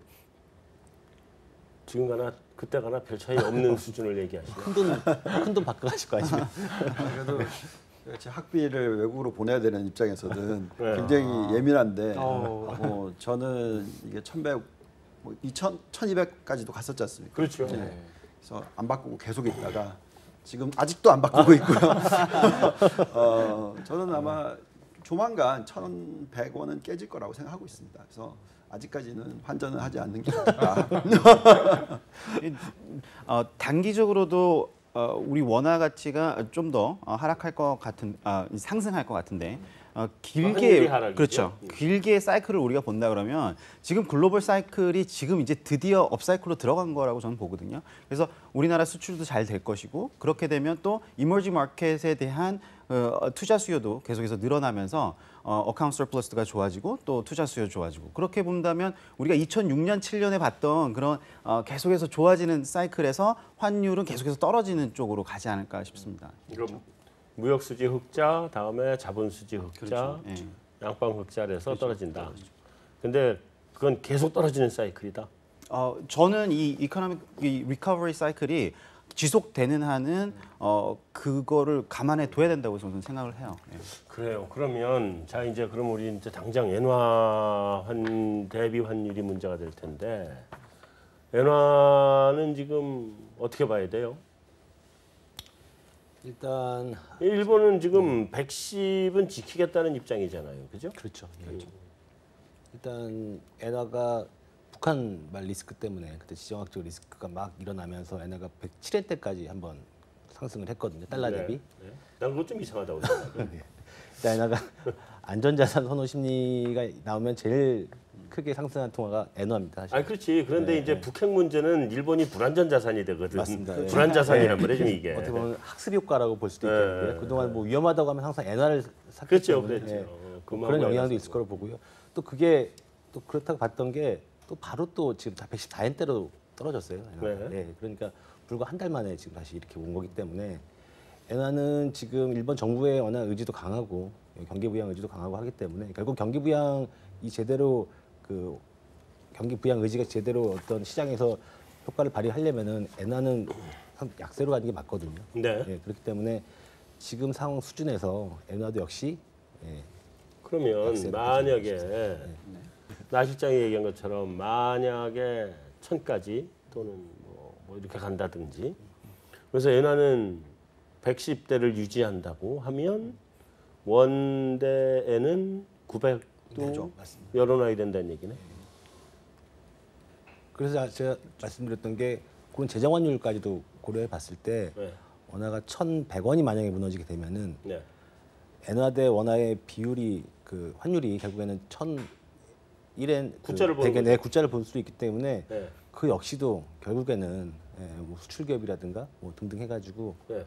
지금 가나 그때 가나 별 차이 없는 수준을 얘기하시네요. 큰돈 바꿔가실 거 아니에요? 그래도 제 학비를 외국으로 보내야 되는 입장에서는 네. 굉장히 예민한데 저는 이게 1,100, 뭐 2,000, 1,200까지도 갔었지 않습니까? 그렇죠. 네. 그래서 안 바꾸고 계속 있다가 지금 아직도 안 바꾸고 있고요. 저는 아마 조만간 1,100원은 깨질 거라고 생각하고 있습니다. 그래서 아직까지는 환전을 하지 않는 게 좋다. 단기적으로도 우리 원화 가치가 좀 더 하락할 것 같은, 상승할 것 같은데 환율이 길게 하락이죠? 그렇죠. 길게 사이클을 우리가 본다 그러면 지금 글로벌 사이클이 지금 이제 드디어 업 사이클로 들어간 거라고 저는 보거든요. 그래서 우리나라 수출도 잘 될 것이고 그렇게 되면 또 이머징 마켓에 대한 투자 수요도 계속해서 늘어나면서 어카운트 서플러스가 좋아지고 또 투자 수요 좋아지고 그렇게 본다면 우리가 2006년 7년에 봤던 그런 계속해서 좋아지는 사이클에서 환율은 계속해서 떨어지는 쪽으로 가지 않을까 싶습니다. 그럼 무역 수지 흑자, 다음에 자본 수지 흑자, 그렇죠. 예. 양방 흑자에서 떨어진다. 근데 그건 계속 떨어지는 사이클이다. 저는 이 이코노믹 리커버리 사이클이 지속되는 한은 그거를 감안해 둬야 된다고 저는 생각을 해요. 예. 그래요. 그러면 자 이제 그럼 우리 이제 당장 엔화 대비 환율이 문제가 될 텐데 엔화는 지금 어떻게 봐야 돼요? 일단 일본은 지금 110은 지키겠다는 입장이잖아요, 그죠? 그렇죠. 예. 일단 엔화가 북한발 리스크 때문에 그때 지정학적 리스크가 막 일어나면서 엔화가 107엔대까지 한번 상승을 했거든요. 달러 대비. 네. 난 그거 좀 이상하다고 생각해요. 일단 엔화가 안전자산 선호 심리가 나오면 제일 크게 상승한 통화가 엔화입니다. 사실. 아, 그렇지. 그런데 이제 북핵 문제는 일본이 불안전 자산이 되거든. 맞습니다. 예. 불안 자산이란 말이죠, 이게. 어떻게 보면 학습 효과라고 볼 수도 있겠는데 그동안 뭐 위험하다고 하면 항상 엔화를 샀기 그렇죠, 때문에 그렇죠. 예, 그만 그런 영향도 올라가서. 있을 거로 보고요. 또 그게 또 그렇다고 봤던 게 또 바로 또 지금 다 114엔대로 떨어졌어요. 엔화가. 네. 예, 그러니까 불과 한 달 만에 지금 다시 이렇게 온 거기 때문에 엔화는 지금 일본 정부의 워낙 의지도 강하고 경기 부양 의지도 강하고 하기 때문에 결국 경기 부양이 제대로 그 경기 부양 의지가 제대로 어떤 시장에서 효과를 발휘하려면은 엔화는 약세로 가는 게 맞거든요. 네. 예, 그렇기 때문에 지금 상황 수준에서 엔화도 역시 예, 그러면 약세로 만약에 나 실장이 얘기한 것처럼 만약에 1000까지 또는 뭐 이렇게 간다든지 그래서 엔화는 110대를 유지한다고 하면 원대에는 900도 열어놔야 된다는 얘기네. 그래서 제가 말씀드렸던 게 그런 재정 환율까지도 고려해 봤을 때 네. 원화가 1,100원이 만약에 무너지게 되면은 네. 엔화 대 원화의 비율이 그 환율이 결국에는 1,001엔 구자를 보는 네, 구자를 볼 수 있기 때문에 네. 그 역시도 결국에는 예, 뭐 수출 기업이라든가 뭐 등등 해가지고 네.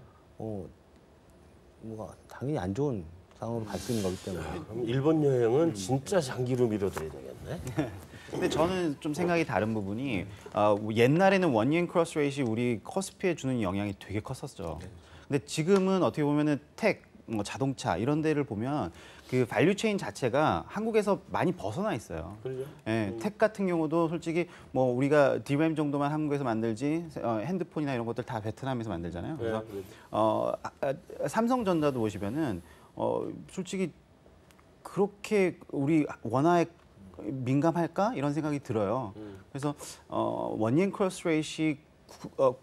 뭐가 당연히 안 좋은 상황으로 갈 수 있는 거기 때문에 그럼 일본 여행은 진짜 장기로 미뤄둬야 되겠네. 근데 저는 좀 생각이 다른 부분이 옛날에는 원유엔 크로스 레이시 우리 코스피에 주는 영향이 되게 컸었죠. 근데 지금은 어떻게 보면은 텍, 뭐 자동차 이런 데를 보면 그 밸류 체인 자체가 한국에서 많이 벗어나 있어요. 그러죠. 예, 텍 같은 경우도 솔직히 뭐 우리가 DRAM 정도만 한국에서 만들지 핸드폰이나 이런 것들 다 베트남에서 만들잖아요. 그래서 삼성전자도 보시면은 솔직히 그렇게 우리 원화에 민감할까 이런 생각이 들어요. 그래서 원유엔 크로스 레이시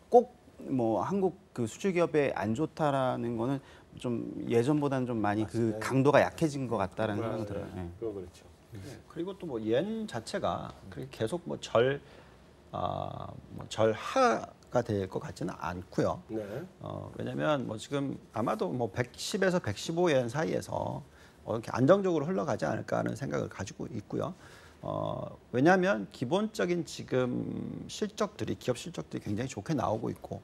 꼭 뭐 한국 그 수출 기업에 안 좋다라는 거는 좀 예전보다는 좀 많이 그 강도가 약해진 것 같다라는 생각이 들어요. 예. 그건 그렇죠. 그리고 또 뭐 옌 자체가 그렇게 계속 뭐 절하가 될 것 같지는 않고요. 네. 왜냐하면 뭐 지금 아마도 뭐 110에서 115엔 사이에서 이렇게 안정적으로 흘러가지 않을까 하는 생각을 가지고 있고요. 왜냐하면 기본적인 지금 실적들이 기업 실적들이 굉장히 좋게 나오고 있고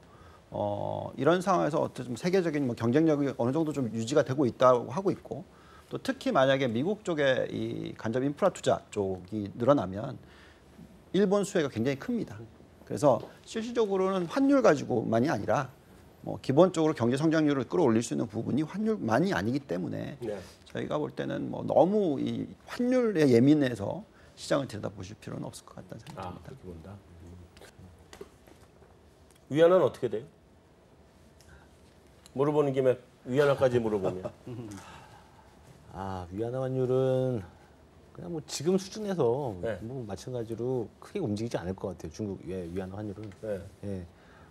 이런 상황에서 어떤 좀 세계적인 뭐 경쟁력이 어느 정도 좀 유지가 되고 있다고 하고 있고 또 특히 만약에 미국 쪽에 이 간접 인프라 투자 쪽이 늘어나면 일본 수혜가 굉장히 큽니다. 그래서 실질적으로는 환율 가지고만이 아니라 뭐 기본적으로 경제 성장률을 끌어올릴 수 있는 부분이 환율만이 아니기 때문에 네. 저희가 볼 때는 뭐 너무 이 환율에 예민해서 시장을 들여다보실 필요는 없을 것 같다는 생각이 듭니다. 그렇게 본다. 위안화는 어떻게 돼요? 물어보는 김에 위안화까지 물어보면. 위안화 환율은 그냥 뭐 지금 수준에서 네. 뭐 마찬가지로 크게 움직이지 않을 것 같아요. 중국 위안화 환율은. 네. 예.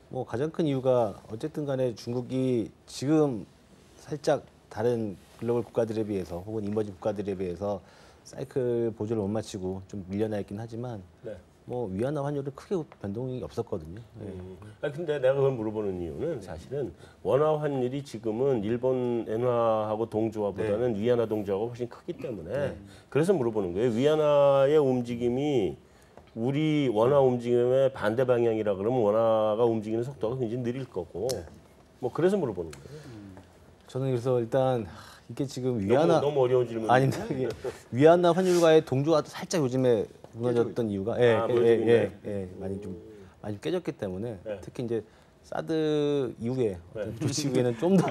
뭐 가장 큰 이유가 어쨌든 간에 중국이 지금 살짝 다른 글로벌 국가들에 비해서 혹은 이머징 국가들에 비해서 사이클 보조를 못 마치고 좀 밀려나 있긴 하지만 네. 뭐 위안화 환율은 크게 변동이 없었거든요. 예. 근데 내가 그걸 물어보는 이유는 사실은 원화 환율이 지금은 일본 엔화하고 동조화보다는 위안화 동조화가 훨씬 크기 때문에 그래서 물어보는 거예요. 위안화의 움직임이 우리 원화 움직임의 반대 방향이라 그러면 원화가 움직이는 속도가 굉장히 느릴 거고 뭐 그래서 물어보는 거예요. 저는 그래서 일단 이게 지금 위안화 너무 어려운 질문인데. 아닌데 이게 위안화 환율과의 동조화도 살짝 요즘에 무너졌던 이유가 많이 좀 깨졌기 때문에 특히 이제 사드 이후에 어떤 조치 이후에는 좀 더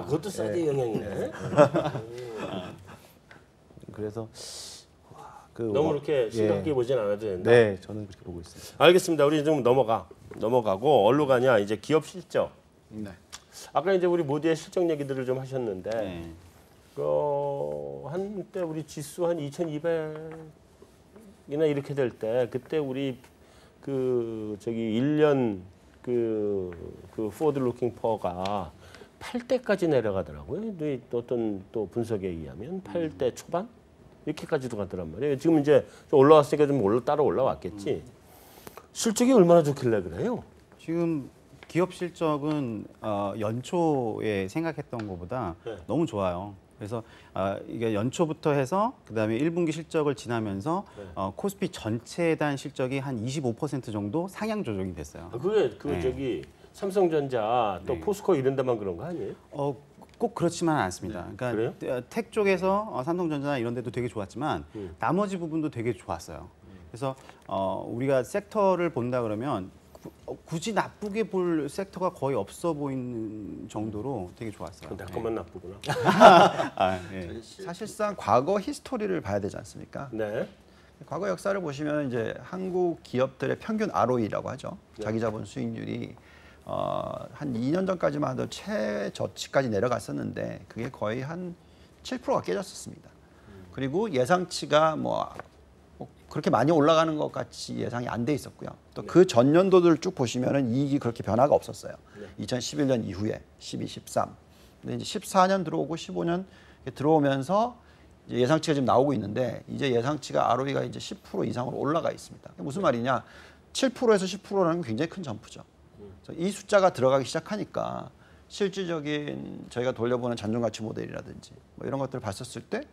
그것도 사드 영향이네. 그래서 너무 그렇게 심각하게 보진 않아도 된다. 네, 저는 그렇게 보고 있습니다. 알겠습니다. 우리 좀 넘어가고 어디로 가냐? 이제 기업 실적. 네. 아까 이제 우리 모두의 실적 얘기들을 좀 하셨는데 한때 우리 지수 한 2,200이나 이렇게 될 때 그때 우리 1년 그 포워드 루킹 퍼가 8대까지 내려가더라고요. 어떤 또 분석에 의하면 8대 초반 이렇게까지도 가더란 말이에요. 지금 이제 좀 올라왔으니까 좀 따라 올라왔겠지. 실적이 얼마나 좋길래 그래요? 지금 기업 실적은 연초에 생각했던 것보다 네. 너무 좋아요. 그래서 이게 연초부터 해서 그다음에 1분기 실적을 지나면서 네. 코스피 전체에 대한 실적이 한 25% 정도 상향 조정이 됐어요. 그게 네. 저기 삼성전자 또 네. 포스코 이런 데만 그런 거 아니에요? 꼭 그렇지만은 않습니다. 그러니까 텍 쪽에서 삼성전자 이런 데도 되게 좋았지만 나머지 부분도 되게 좋았어요. 그래서 우리가 섹터를 본다 그러면 굳이 나쁘게 볼 섹터가 거의 없어 보이는 정도로 되게 좋았어요. 내 것만 나쁘구나. 네. 사실상 과거 히스토리를 봐야 되지 않습니까? 네. 과거 역사를 보시면 이제 한국 기업들의 평균 ROE라고 하죠. 네. 자기 자본 수익률이 한 2년 전까지만 해도 최저치까지 내려갔었는데 그게 거의 한 7%가 깨졌었습니다. 그리고 예상치가 뭐 그렇게 많이 올라가는 것 같이 예상이 안 돼 있었고요. 또 그 전년도들 쭉 보시면은 이익이 그렇게 변화가 없었어요. 2011년 이후에 12, 13. 근데 이제 14년 들어오고 15년 들어오면서 이제 예상치가 지금 나오고 있는데 이제 예상치가 ROE가 이제 10% 이상으로 올라가 있습니다. 무슨 말이냐? 7%에서 10%라는 건 굉장히 큰 점프죠. 그래서 이 숫자가 들어가기 시작하니까 실질적인 저희가 돌려보는 잔존가치 모델이라든지 뭐 이런 것들을 봤었을 때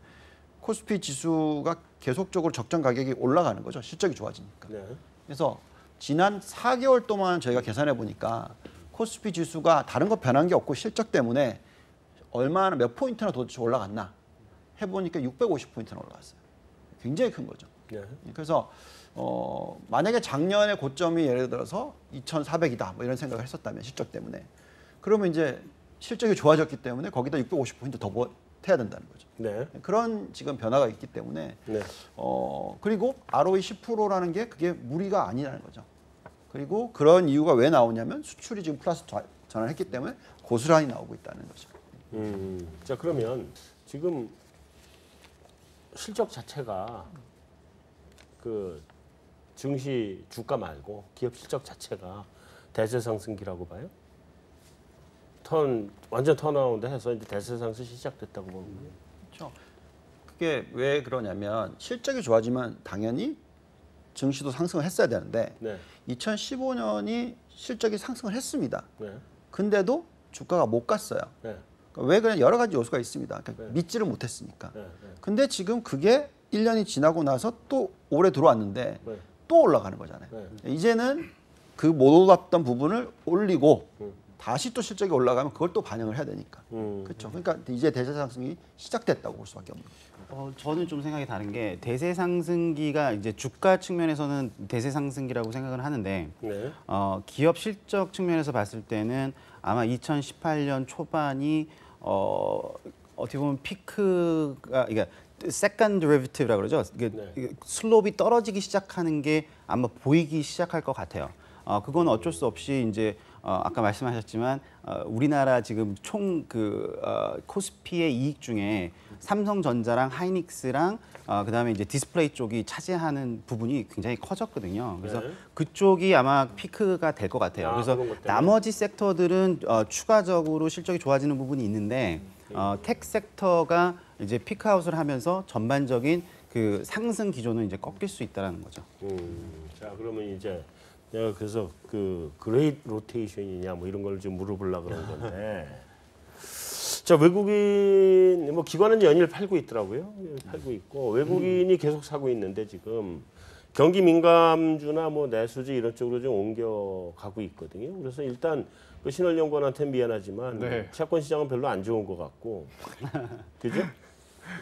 코스피 지수가 계속적으로 적정 가격이 올라가는 거죠. 실적이 좋아지니까. 네. 그래서 지난 4개월 동안 저희가 계산해 보니까 코스피 지수가 다른 거 변한 게 없고 실적 때문에 얼마나 몇 포인트나 도대체 올라갔나 해보니까 650포인트나 올라갔어요. 굉장히 큰 거죠. 네. 그래서 만약에 작년에 고점이 예를 들어서 2,400이다 뭐 이런 생각을 했었다면 실적 때문에 그러면 이제 실적이 좋아졌기 때문에 거기다 650포인트 더 보태야 된다는 거죠. 네. 그런 지금 변화가 있기 때문에 네. 그리고 ROE 10%라는 게 그게 무리가 아니라는 거죠. 그리고 그런 이유가 왜 나오냐면 수출이 지금 플러스 전환했기 때문에 고스란히 나오고 있다는 거죠. 자 그러면 지금 실적 자체가 그 증시 주가 말고 기업 실적 자체가 대세 상승기라고 봐요? 완전 턴어라운드 해서 이제 대세 상승 시작됐다고 보는 거예요. 그렇죠. 그게 왜 그러냐면 실적이 좋아지면 당연히 증시도 상승을 했어야 되는데 네. 2015년이 실적이 상승을 했습니다. 네. 근데도 주가가 못 갔어요. 네. 그러니까 왜 그냥 여러 가지 요소가 있습니다. 그러니까 네. 믿지를 못했으니까. 네. 네. 근데 지금 그게 1년이 지나고 나서 또 올해 들어왔는데 네. 또 올라가는 거잖아요. 네. 이제는 그 못 올랐던 부분을 올리고 다시 또 실적이 올라가면 그걸 또 반영을 해야 되니까. 그렇죠. 그러니까 이제 대세 상승이 시작됐다고 볼 수밖에 없는 거죠. 저는 좀 생각이 다른 게 대세 상승기가 이제 주가 측면에서는 대세 상승기라고 생각을 하는데 네. 기업 실적 측면에서 봤을 때는 아마 2018년 초반이 어떻게 보면 피크가 그러니까 세컨드 데리베티브라고 그러죠. 이게 슬롭이 떨어지기 시작하는 게 아마 보이기 시작할 것 같아요. 그건 어쩔 수 없이 이제 아까 말씀하셨지만 우리나라 지금 총 코스피의 이익 중에 삼성전자랑 하이닉스랑 그다음에 이제 디스플레이 쪽이 차지하는 부분이 굉장히 커졌거든요. 그래서 네. 그쪽이 아마 피크가 될 것 같아요. 그래서 그런 것 때문에. 나머지 섹터들은 추가적으로 실적이 좋아지는 부분이 있는데 텍 섹터가 이제 피크아웃을 하면서 전반적인 그 상승 기조는 이제 꺾일 수 있다라는 거죠. 자 그러면 이제 내가 그래서 그 그레이트 로테이션이냐 뭐 이런 걸 지금 물어보려고 그런 건데 자 외국인 뭐 기관은 연일 팔고 있더라고요. 팔고 있고 외국인이 계속 사고 있는데 지금 경기 민감주나 뭐 내수지 이런 쪽으로 좀 옮겨가고 있거든요. 그래서 일단 그 신월연구원한테는 미안하지만 네. 채권 시장은 별로 안 좋은 것 같고 그죠?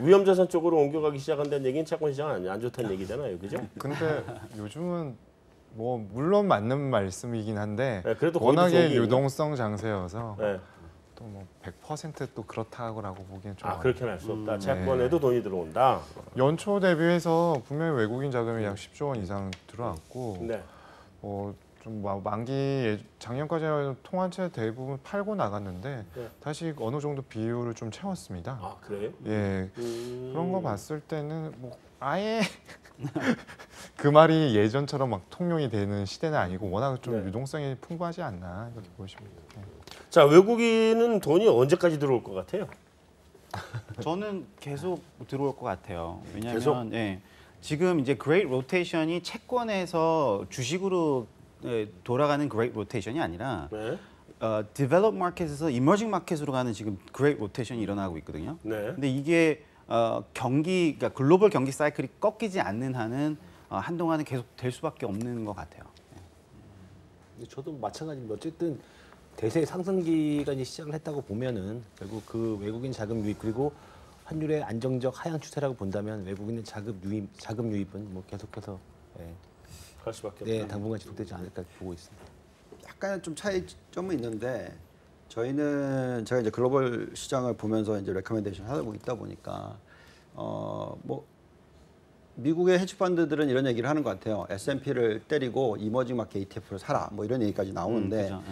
위험자산 쪽으로 옮겨가기 시작한다는 얘기는 채권 시장 안 좋다는 얘기잖아요, 그죠? 근데 요즘은 뭐 물론 맞는 말씀이긴 한데 네, 그래도 거기도 좋은 워낙에 게 유동성 장세여서 네. 또 뭐 100%또 그렇다고 보기엔 좀 그렇게는 할 수 없다. 채권에도 돈이 들어온다. 연초 대비해서 분명히 외국인 자금이 약 10조 원 이상 들어왔고 네. 좀 만기 작년까지 통화채 대부분 팔고 나갔는데 네. 다시 어느 정도 비율을 좀 채웠습니다. 아 그래요? 예, 그런 거 봤을 때는 뭐 아예 그 말이 예전처럼 막 통용이 되는 시대는 아니고 워낙 좀 네. 유동성이 풍부하지 않나 이렇게 보시면 돼요. 자, 외국인은 돈이 언제까지 들어올 것 같아요? 저는 계속 들어올 것 같아요. 왜냐하면 계속? 예, 지금 이제 Great Rotation이 채권에서 주식으로 돌아가는 Great Rotation이 아니라 네. Developed Market에서 Emerging Market으로 가는 지금 Great Rotation이 일어나고 있거든요. 네. 근데 이게 그러니까 글로벌 경기 사이클이 꺾이지 않는 한은 한동안은 계속 될 수밖에 없는 것 같아요. 근데 저도 마찬가지입니다. 어쨌든 대세 상승기가 이제 시작을 했다고 보면은 결국 그 외국인 자금 유입 그리고 환율의 안정적 하향 추세라고 본다면 외국인의 자금 유입은 뭐 계속해서 갈 수밖에 없다. 네, 당분간 지속되지 않을까 보고 있습니다. 약간 좀 차이점은 있는데 저희는 제가 이제 글로벌 시장을 보면서 이제 레커멘데이션 하고 있다 보니까 뭐 미국의 헤지 펀드들은 이런 얘기를 하는 것 같아요. S&P를 때리고 이머징 마켓 ETF를 사라 뭐 이런 얘기까지 나오는데 그죠?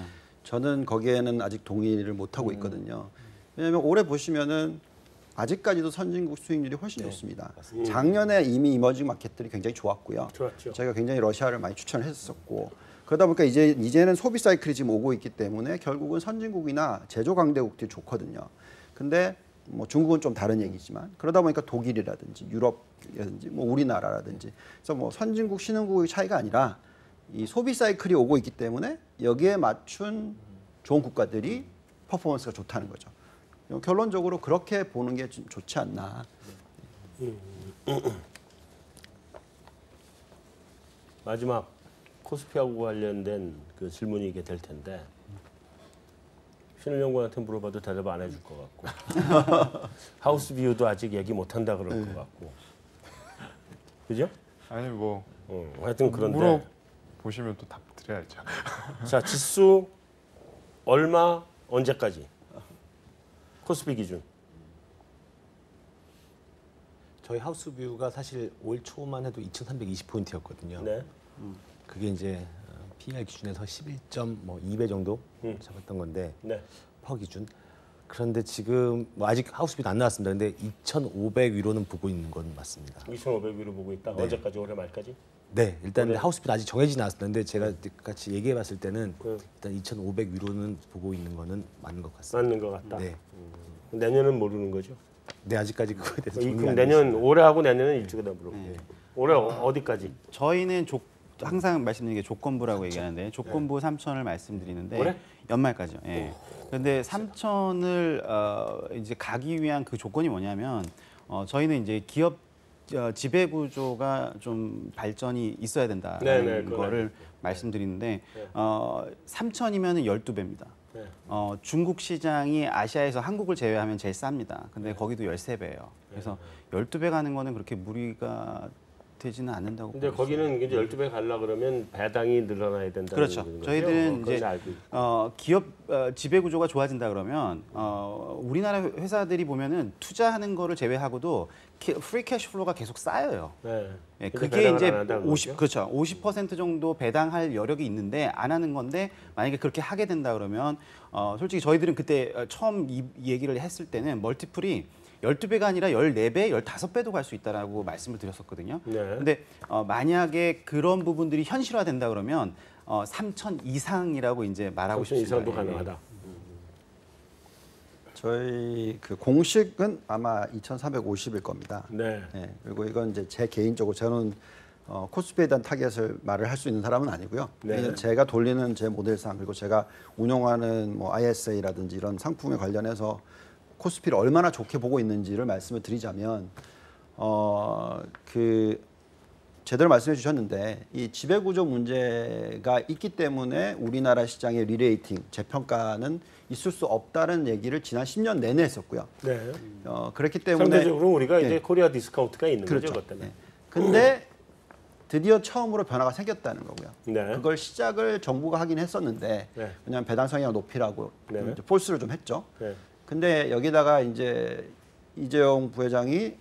저는 거기에는 아직 동의를 못 하고 있거든요. 왜냐하면 올해 보시면은 아직까지도 선진국 수익률이 훨씬 좋습니다. 작년에 이미 이머징 마켓들이 굉장히 좋았고요. 좋았죠. 저희가 굉장히 러시아를 많이 추천을 했었고 그러다 보니까 이제는 소비 사이클이 지금 오고 있기 때문에 결국은 선진국이나 제조 강대국들이 좋거든요. 근데 뭐 중국은 좀 다른 얘기지만 그러다 보니까 독일이라든지 유럽이라든지 뭐 우리나라라든지 그래서 뭐 선진국 신흥국의 차이가 아니라 이 소비 사이클이 오고 있기 때문에 여기에 맞춘 좋은 국가들이 퍼포먼스가 좋다는 거죠. 결론적으로 그렇게 보는 게 좀 좋지 않나. 마지막 코스피하고 관련된 그 질문이 이게 될 텐데 신일연구원한테 물어봐도 대답 안 해줄 것 같고 하우스 뷰도 아직 얘기 못 한다 그럴 것 같고 그죠? 아니 뭐 하여튼 그런데 물어보시면 또 답 드려야죠. 자 지수 얼마 언제까지 코스피 기준 저희 하우스뷰가 사실 올 초만 해도 2,320포인트였거든요. 네. 그게 이제 PER 기준에서 11.2배 정도 잡았던 건데 네. 퍼 기준. 그런데 지금 뭐 아직 하우스뷰는 안 나왔습니다. 근데 2,500 위로는 보고 있는 건 맞습니다. 2,500 위로 보고 있다. 네. 언제까지 올해 말까지? 네, 일단 올해? 하우스뷰는 아직 정해지지 않았습니다. 근데 제가 같이 얘기해봤을 때는 네. 일단 2,500 위로는 보고 있는 거는 맞는 것 같습니다. 맞는 것 같다. 네, 내년은 모르는 거죠. 네 아직까지 그거에 대해서 그럼 정리가 안 내년 됐습니다. 올해하고 내년은 일주일에 물어보고 올해 어디까지? 저희는 항상 말씀드리는 게 조건부라고 얘기하는데 조건부 3천을 말씀드리는데 올해? 연말까지요. 예. 그런데 3천을 이제 가기 위한 그 조건이 뭐냐면 저희는 이제 기업 지배 구조가 좀 발전이 있어야 된다는 거를 말씀드리는데 3천이면은 12배입니다. 네. 중국 시장이 아시아에서 한국을 제외하면 제일 쌉니다. 근데 거기도 13배예요. 그래서 12배 가는 거는 그렇게 무리가 되지는 않는다고 근데 보고 있습니다. 거기는 이제 12배 가려 그러면 배당이 늘어나야 된다는 그렇죠. 거죠? 저희들은 그건 이제 알고 있고. 기업 지배 구조가 좋아진다 그러면 우리나라 회사들이 보면은 투자하는 거를 제외하고도 프리 캐시 플로우가 계속 쌓여요. 네. 예, 근데 그게 배당을 이제 안 한다는 50 거죠? 그렇죠. 50% 정도 배당할 여력이 있는데 안 하는 건데 만약에 그렇게 하게 된다 그러면 솔직히 저희들은 그때 처음 이 얘기를 했을 때는 멀티플이 12배가 아니라 14배, 15배도 갈 수 있다라고 말씀을 드렸었거든요. 네. 근데 만약에 그런 부분들이 현실화된다 그러면 3천 이상이라고 이제 말하고 3천 싶습니다. 이상도 예. 가능하다. 저희 그 공식은 아마 2,450일 겁니다. 네. 네, 그리고 이건 이제 제 개인적으로 저는 코스피에 대한 타겟을 말을 할 수 있는 사람은 아니고요. 네. 왜냐하면 제가 돌리는 제 모델상 그리고 제가 운영하는 뭐 ISA라든지 이런 상품에 관련해서 코스피를 얼마나 좋게 보고 있는지를 말씀을 드리자면 그 제대로 말씀해 주셨는데 이 지배구조 문제가 있기 때문에 우리나라 시장의 리레이팅 재평가는 있을 수 없다는 얘기를 지난 10년 내내 했었고요. 네. 그렇기 때문에 상대적으로 우리가 이제 예. 코리아 디스카운트가 있는 그렇죠. 거죠, 그것 때문에. 예. 근데 드디어 처음으로 변화가 생겼다는 거고요. 네. 그걸 시작을 정부가 하긴 했었는데 네. 왜냐하면 배당 성향을 높이라고 네. 이제 폴스를 좀 했죠. 네. 근데 여기다가 이제 이재용 부회장이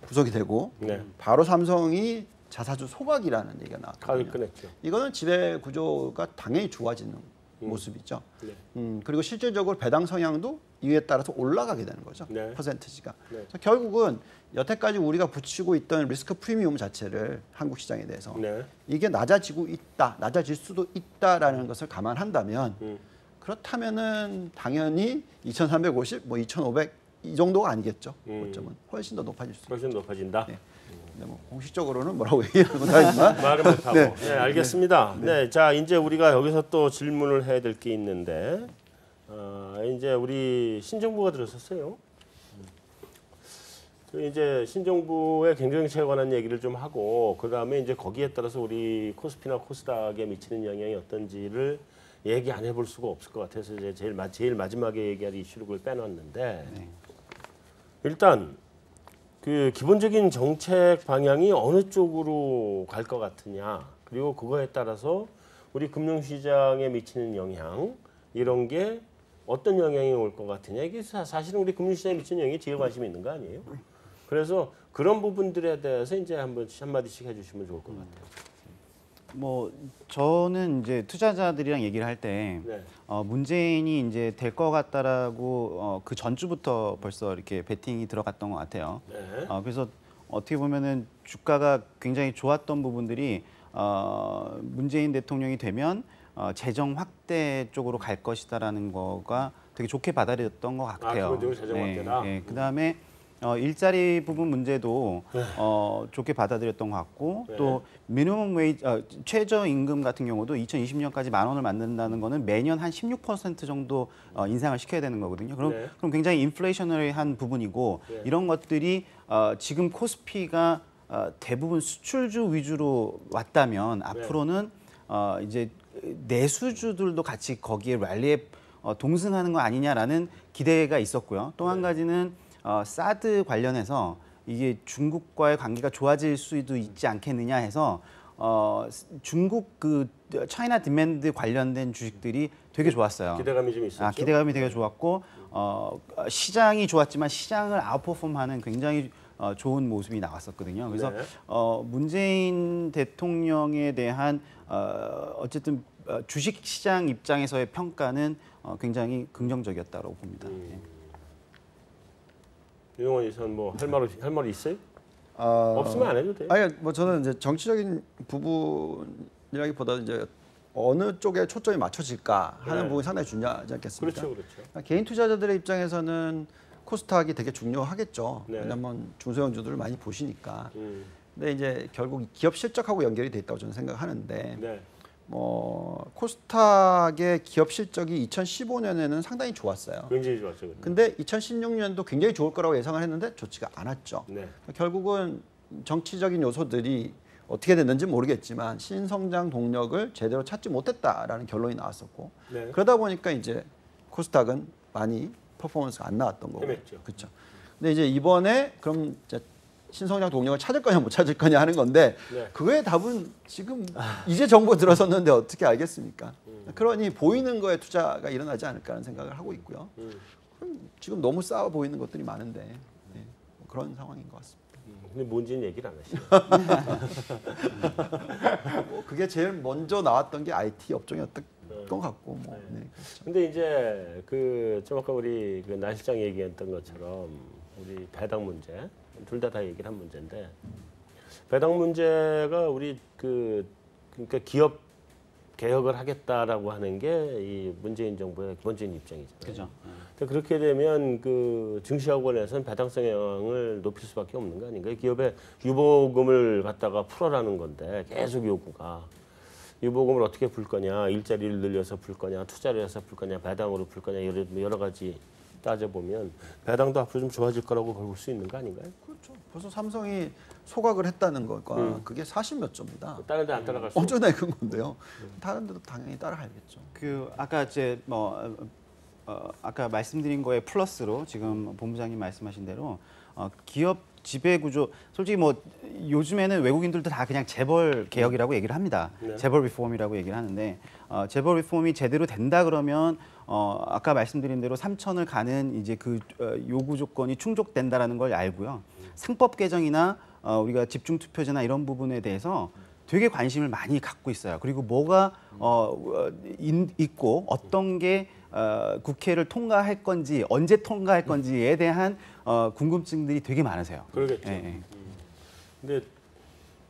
구속이 되고 네. 바로 삼성이 자사주 소각이라는 얘기가 나왔거든요. 가을 끊었죠. 이거는 지배 구조가 당연히 좋아지는 모습이죠. 네. 그리고 실질적으로 배당 성향도 이에 따라서 올라가게 되는 거죠. 네. 퍼센티지가. 네. 그래서 결국은 여태까지 우리가 붙이고 있던 리스크 프리미엄 자체를 한국 시장에 대해서 네. 이게 낮아지고 있다, 낮아질 수도 있다라는 것을 감안한다면 그렇다면은 당연히 2,350, 뭐 2,500 이 정도가 아니겠죠. 고점은 훨씬 더 높아질 수 있죠. 훨씬 높아진다. 네. 근데 뭐 공식적으로는 뭐라고 얘기하는 건 하지만 말은 못하고. 네, 알겠습니다. 네. 자, 이제 우리가 여기서 또 질문을 해야 될 게 있는데, 이제 우리 신정부가 들어섰어요. 이제 신정부의 경쟁력에 관한 얘기를 좀 하고, 그 다음에 이제 거기에 따라서 우리 코스피나 코스닥에 미치는 영향이 어떤지를 얘기 안 해볼 수가 없을 것 같아서 이제 제일 마지막에 얘기할 이슈를 그걸 빼놨는데, 일단 그 기본적인 정책 방향이 어느 쪽으로 갈 것 같으냐, 그리고 그거에 따라서 우리 금융시장에 미치는 영향 이런 게 어떤 영향이 올 것 같으냐, 이게 사실은 우리 금융시장에 미치는 영향이 제일 관심이 있는 거 아니에요? 그래서 그런 부분들에 대해서 이제 한마디씩 해주시면 좋을 것 같아요. 뭐 저는 이제 투자자들이랑 얘기를 할 때 네. 문재인이 이제 될 것 같다라고 그 전주부터 벌써 이렇게 베팅이 들어갔던 것 같아요. 네. 그래서 어떻게 보면은 주가가 굉장히 좋았던 부분들이 문재인 대통령이 되면 재정 확대 쪽으로 갈 것이다라는 거가 되게 좋게 받아들였던 것 같아요. 기본적으로 재정 확대다. 네. 그다음에 일자리 부분 문제도 좋게 받아들였던 것 같고 네. 또 미니멈 웨이지 최저임금 같은 경우도 2020년까지 10,000원을 만든다는 거는 매년 한 16% 정도 인상을 시켜야 되는 거거든요. 네. 그럼 굉장히 인플레이셔너리한 부분이고 네. 이런 것들이 지금 코스피가 대부분 수출주 위주로 왔다면 앞으로는 이제 내수주들도 같이 거기에 랠리에 동승하는 거 아니냐라는 기대가 있었고요. 또 한 가지는 사드 관련해서 이게 중국과의 관계가 좋아질 수도 있지 않겠느냐 해서 중국 그 차이나 디맨드 관련된 주식들이 되게 좋았어요. 기대감이 좀 있었죠. 기대감이 되게 좋았고 시장이 좋았지만 시장을 아웃퍼폼하는 굉장히 좋은 모습이 나왔었거든요. 그래서 네. 문재인 대통령에 대한 어쨌든 주식시장 입장에서의 평가는 굉장히 긍정적이었다고 봅니다. 유용원 이사는 뭐 할 말 있어요? 어, 없으면 안 해도 돼요. 아니 뭐 저는 이제 정치적인 부분이라기보다 이제 어느 쪽에 초점이 맞춰질까 하는 네. 부분이 상당히 중요하지 않겠습니까? 그렇죠, 그렇죠. 개인 투자자들의 입장에서는 코스닥이 되게 중요하겠죠. 네. 왜냐하면 중소형주들을 많이 보시니까. 음, 근데 이제 결국 기업 실적하고 연결이 돼 있다고 저는 생각하는데 네. 뭐 코스닥의 기업 실적이 2015년에는 상당히 좋았어요. 굉장히 좋았죠. 그때. 근데 2016년도 굉장히 좋을 거라고 예상을 했는데 좋지가 않았죠. 네. 결국은 정치적인 요소들이 어떻게 됐는지 모르겠지만 신성장 동력을 제대로 찾지 못했다라는 결론이 나왔었고 네. 그러다 보니까 이제 코스닥은 많이 퍼포먼스가 안 나왔던 거고 헤맸죠. 그렇죠. 근데 이제 이번에 그럼 이제 신성장 동력을 찾을 거냐 못 찾을 거냐 하는 건데 네. 그거의 답은 지금 이제 정부 들어섰는데 어떻게 알겠습니까? 그러니 보이는 거에 투자가 일어나지 않을까 하는 생각을 하고 있고요. 그럼 지금 너무 싸워 보이는 것들이 많은데 네, 뭐 그런 상황인 것 같습니다. 근데 뭔지는 얘기를 안 하시죠. 뭐 그게 제일 먼저 나왔던 게 IT 업종이었던 것 같고 뭐. 네, 그렇죠. 근데 이제 좀 아까 우리 나 실장 얘기했던 것처럼 우리 배당 문제 둘 다 얘기를 한 문제인데 배당 문제가 우리 그러니까 기업 개혁을 하겠다라고 하는 게 이 문재인 정부의 기본적인 입장이잖아요. 그죠. 근데 그렇게 되면 그 증시학원에서는 배당성 영향을 높일 수밖에 없는 거 아닌가요? 기업의 유보금을 갖다가 풀어라는 건데 계속 요구가 유보금을 어떻게 풀 거냐, 일자리를 늘려서 풀 거냐, 투자를 해서 풀 거냐, 배당으로 풀 거냐 여러 가지 따져보면 배당도 앞으로 좀 좋아질 거라고 볼 수 있는 거 아닌가요? 그렇죠. 벌써 삼성이 소각을 했다는 것과 그게 40몇 조입니다. 다른 데 안 따라갈 수 엄청나게 큰 건데요. 다른 데도 당연히 따라가야겠죠. 아까 이제 아까 말씀드린 거에 플러스로 지금 본부장님 말씀하신 대로 기업 지배 구조 솔직히 뭐 요즘에는 외국인들도 다 그냥 재벌 개혁이라고 얘기를 합니다. 네. 재벌 리폼이라고 얘기를 하는데 재벌 리폼이 제대로 된다 그러면 아까 말씀드린 대로 3천을 가는 이제 그 요구 조건이 충족된다라는 걸 알고요. 상법 개정이나 우리가 집중 투표제나 이런 부분에 대해서 되게 관심을 많이 갖고 있어요. 그리고 뭐가 있고 어떤 게 국회를 통과할 건지 언제 통과할 건지에 대한 궁금증들이 되게 많으세요. 그러겠죠. 예. 근데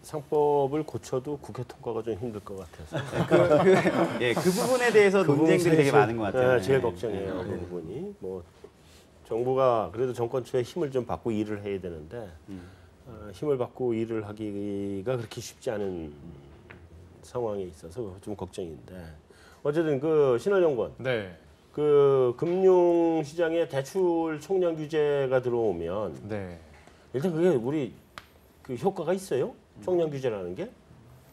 상법을 고쳐도 국회 통과가 좀 힘들 것 같아서. 그 부분에 대해서 논쟁들이 되게 많은 것 같아요. 네, 제일 걱정이에요. 그 부분이. 뭐 정부가 그래도 정권초에 힘을 좀 받고 일을 해야 되는데 힘을 받고 일을 하기가 그렇게 쉽지 않은 상황에 있어서 좀 걱정인데 어쨌든 그 신원연구원 네. 그 금융시장에 대출 총량 규제가 들어오면 네. 일단 그게 우리 그 효과가 있어요? 총량 규제라는 게?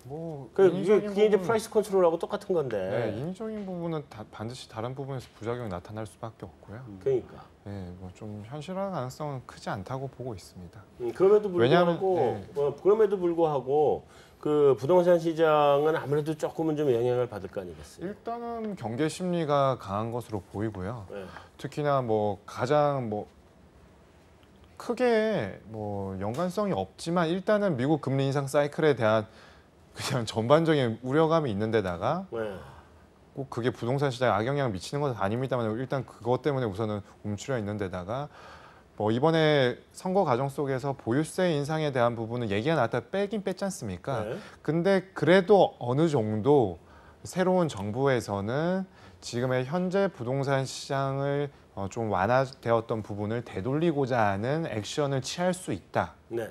뭐 그게 인위적인 이제 부분- 프라이스 컨트롤하고 똑같은 건데. 네, 인위적인 부분은 반드시 다른 부분에서 부작용이 나타날 수밖에 없고요. 그러니까. 네, 뭐 좀 현실화 가능성은 크지 않다고 보고 있습니다. 그럼에도 왜냐하면, 불구하고 그럼에도 불구하고 그 부동산 시장은 아무래도 조금은 좀 영향을 받을 거 아니겠어요? 일단은 경계 심리가 강한 것으로 보이고요. 네. 특히나 뭐 가장 뭐 크게 뭐 연관성이 없지만 일단은 미국 금리 인상 사이클에 대한 그냥 전반적인 우려감이 있는데다가 네. 꼭 그게 부동산 시장에 악영향을 미치는 것은 아닙니다만 일단 그것 때문에 우선은 움츠려 있는데다가 뭐 이번에 선거 과정 속에서 보유세 인상에 대한 부분은 얘기가 나왔다 빼긴 뺐지 않습니까? 네. 근데 그래도 어느 정도 새로운 정부에서는 지금의 현재 부동산 시장을 좀 완화되었던 부분을 되돌리고자 하는 액션을 취할 수 있다. 네.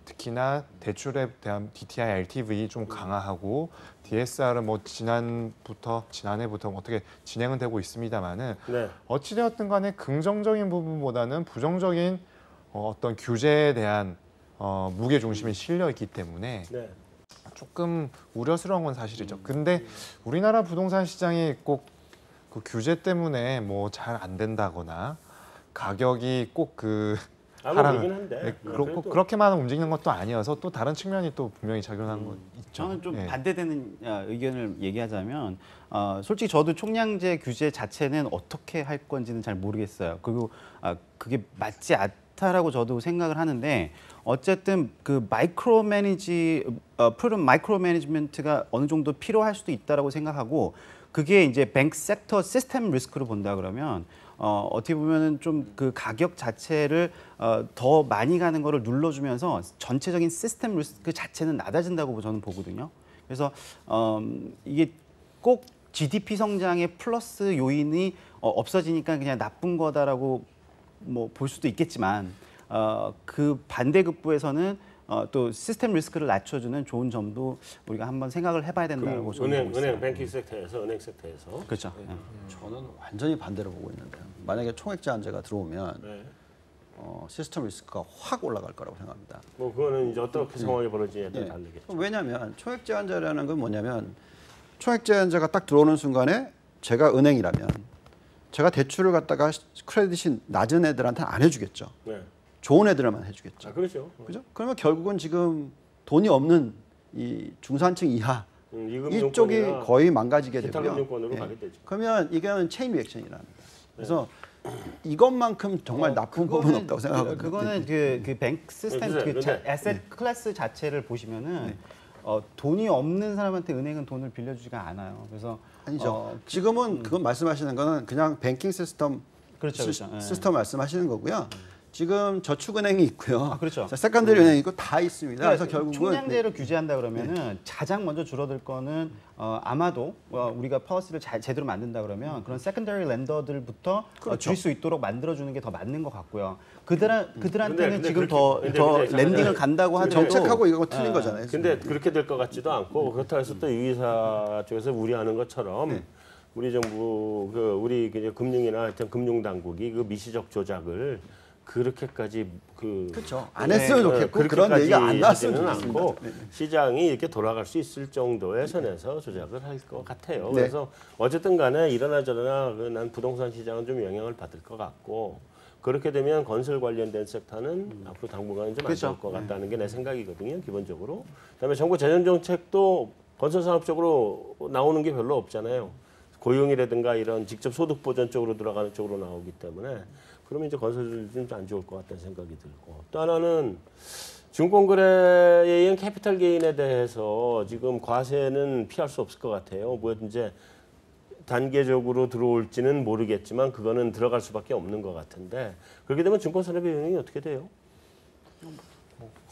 특히나 대출에 대한 DTI, LTV 좀 강화하고 DSR은 뭐 지난해부터 어떻게 진행은 되고 있습니다만은 네. 어찌되었든 간에 긍정적인 부분보다는 부정적인 어떤 규제에 대한 무게 중심이 실려 있기 때문에 네. 조금 우려스러운 건 사실이죠. 근데 우리나라 부동산 시장이 꼭 그 규제 때문에 뭐 잘 안 된다거나 가격이 꼭 그 그러긴 한데. 네, 그래도 그렇게만 움직이는 것도 아니어서 또 다른 측면이 또 분명히 작용한 건 있죠. 저는 좀 예. 반대되는 의견을 얘기하자면 솔직히 저도 총량제 규제 자체는 어떻게 할 건지는 잘 모르겠어요. 그리고 그게 맞지 않다라고 저도 생각을 하는데 어쨌든 그 프루덴 마이크로 매니지먼트가 어느 정도 필요할 수도 있다라고 생각하고 그게 이제 뱅크 섹터 시스템 리스크로 본다 그러면 어떻게 보면은 좀 그 가격 자체를 더 많이 가는 거를 눌러주면서 전체적인 시스템 리스크 자체는 낮아진다고 저는 보거든요. 그래서 이게 꼭 GDP 성장의 플러스 요인이 없어지니까 그냥 나쁜 거다라고 뭐 볼 수도 있겠지만 그 반대급부에서는 또 시스템 리스크를 낮춰주는 좋은 점도 우리가 한번 생각을 해봐야 된다고 저는 보고 있어요. 뱅킹 섹터에서 은행 섹터에서. 그렇죠. 저는 완전히 반대로 보고 있는데요. 만약에 총액 제한제가 들어오면 네. 시스템 리스크가 확 올라갈 거라고 생각합니다. 뭐 그거는 이제 어떻게 상황이 벌어지냐에 따라 예. 다르겠죠. 왜냐하면 총액 제한제라는 건 뭐냐면 총액 제한제가 딱 들어오는 순간에 제가 은행이라면 제가 대출을 갖다가 크레딧이 낮은 애들한테 안 해주겠죠. 네. 좋은 애들만 해주겠죠. 그렇죠. 그죠? 그러면 결국은 지금 돈이 없는 이 중산층 이하 이쪽이 이금융권이나 거의 망가지게 기타 되고요. 금융권으로 예. 가게 되죠. 그러면 이게는 체인 리액션이라는 거예요. 그래서 이것만큼 정말 나쁜 법은 없다고 생각하거든요. 그거는 그 뱅크 시스템 네, 그 네. 에셋 클래스 자체를 보시면은 돈이 없는 사람한테 은행은 돈을 빌려주지가 않아요. 그래서 아니죠. 지금은 그건 말씀하시는 거는 그냥 뱅킹 시스템 그렇죠, 그렇죠. 예. 시스템 말씀하시는 거고요. 지금 저축은행이 있고요. 그렇죠. 세컨더리 은행이 있고 다 있습니다. 그래서 결국은 총량제를 규제한다 그러면은 가장 먼저 줄어들 거는 아마도 우리가 policy를 제대로 만든다 그러면 그런 세컨더리 랜더들부터 줄일 수 있도록 만들어주는 게 더 맞는 것 같고요. 그들한테는 근데 지금 그렇게- 더 근데 랜딩을 간다고 하더라도 정책하고 이거 틀린 거잖아요. 근데 그렇게 될 것 같지도 않고 그렇다고 해서 또 유이사 쪽에서 우려하는 것처럼 우리 정부 우리 금융이나 하여튼 금융 당국이 그 미시적 조작을 그렇게까지 그렇죠. 안 했으면 좋겠고 그런 얘기가 안 나왔으면 않고 좋겠습니다. 시장이 이렇게 돌아갈 수 있을 정도의 선에서 조작을 할 것 같아요. 네. 그래서 어쨌든 간에 이러나 저러나 난 부동산 시장은 좀 영향을 받을 것 같고 그렇게 되면 건설 관련된 섹터는 앞으로 당분간은 좀 안 좋을 것 같다는 게 내 생각이거든요. 기본적으로. 그다음에 정부 재정 정책도 건설 산업 쪽으로 나오는 게 별로 없잖아요. 고용이라든가 이런 직접 소득 보전 쪽으로 들어가는 쪽으로 나오기 때문에 그러면 이제 건설이 좀 안 좋을 것 같다는 생각이 들고 또 하나는 증권거래에 의한 캐피탈 게인에 대해서 지금 과세는 피할 수 없을 것 같아요. 뭐 이제 단계적으로 들어올지는 모르겠지만 그거는 들어갈 수밖에 없는 것 같은데 그렇게 되면 증권산업의 영향이 어떻게 돼요?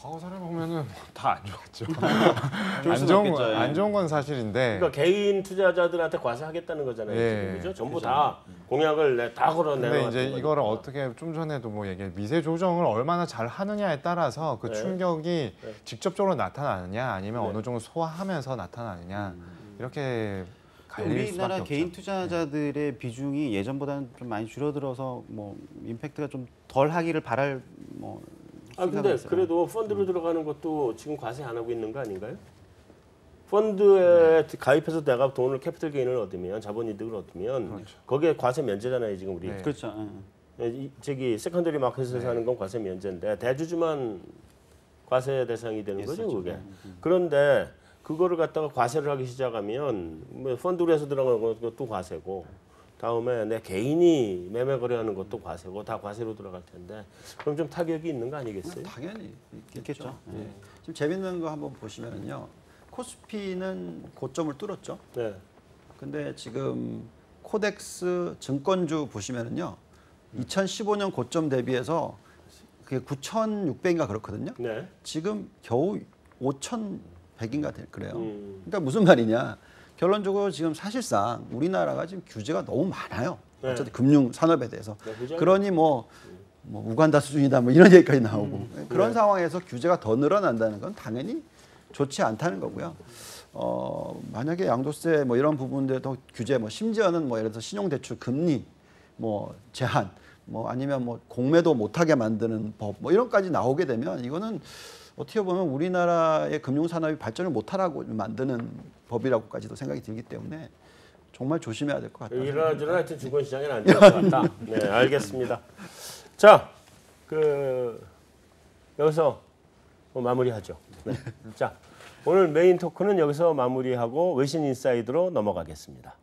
과거 사례 보면은 다 안 좋았죠. 좋을 안 수는 좋은 없겠죠. 안 좋은 건 사실인데. 그러니까 개인 투자자들한테 과세하겠다는 거잖아요. 예. 지금, 그죠? 전부 다 공약을 다 걸어내는 근데 이제 이거를 어떻게 좀 전에도 뭐 얘기해 미세 조정을 얼마나 잘 하느냐에 따라서 그 네. 충격이 네. 직접적으로 나타나느냐 아니면 네. 어느 정도 소화하면서 나타나느냐 이렇게 갈릴 수밖에 우리나라 없죠. 개인 투자자들의 비중이 예전보다는 좀 많이 줄어들어서 뭐 임팩트가 좀 덜 하기를 바랄 뭐 근데 생각은 있어요. 그래도 펀드로 들어가는 것도 지금 과세 안 하고 있는 거 아닌가요? 펀드에 가입해서 내가 돈을 캐피탈 게인을 얻으면 자본이득을 얻으면 거기에 과세 면제잖아요 지금 우리. 네. 그렇죠. 저기 세컨더리 마켓에서 하는 건 과세 면제인데 대주주만 과세 대상이 되는 거죠 그게. 그런데 그거를 갖다가 과세를 하기 시작하면 뭐 펀드로 해서 들어가는 것도 과세고 다음에 내 개인이 매매 거래하는 것도 과세고 다 과세로 들어갈 텐데 그럼 좀 타격이 있는 거 아니겠어요? 당연히 있겠죠. 있겠죠. 예. 지금 재밌는 거 한번 보시면요. 코스피는 고점을 뚫었죠. 네. 근데 지금 코덱스 증권주 보시면은요. 2015년 고점 대비해서 그게 9,600인가 그렇거든요. 네. 지금 겨우 5,100인가 그래요. 그러니까 무슨 말이냐? 결론적으로 지금 사실상 우리나라가 지금 규제가 너무 많아요. 네. 어쨌든 금융 산업에 대해서. 네, 그죠? 그러니 뭐 우간다 수준이다 뭐 이런 얘기까지 나오고 그런 상황에서 규제가 더 늘어난다는 건 당연히 좋지 않다는 거고요. 만약에 양도세 뭐 이런 부분들도 규제 뭐 심지어는 뭐 예를 들어서 신용대출 금리 뭐 제한 뭐 아니면 뭐 공매도 못하게 만드는 법 뭐 이런까지 나오게 되면 이거는 어떻게 보면 우리나라의 금융산업이 발전을 못하라고 만드는 법이라고까지도 생각이 들기 때문에 정말 조심해야 될 것 같다. 이러저러 하여튼 주권시장에는 안 좋을 것 같다. 네, 알겠습니다. 자, 여기서 마무리하죠. 네. 자, 오늘 메인 토크는 여기서 마무리하고 외신 인사이드로 넘어가겠습니다.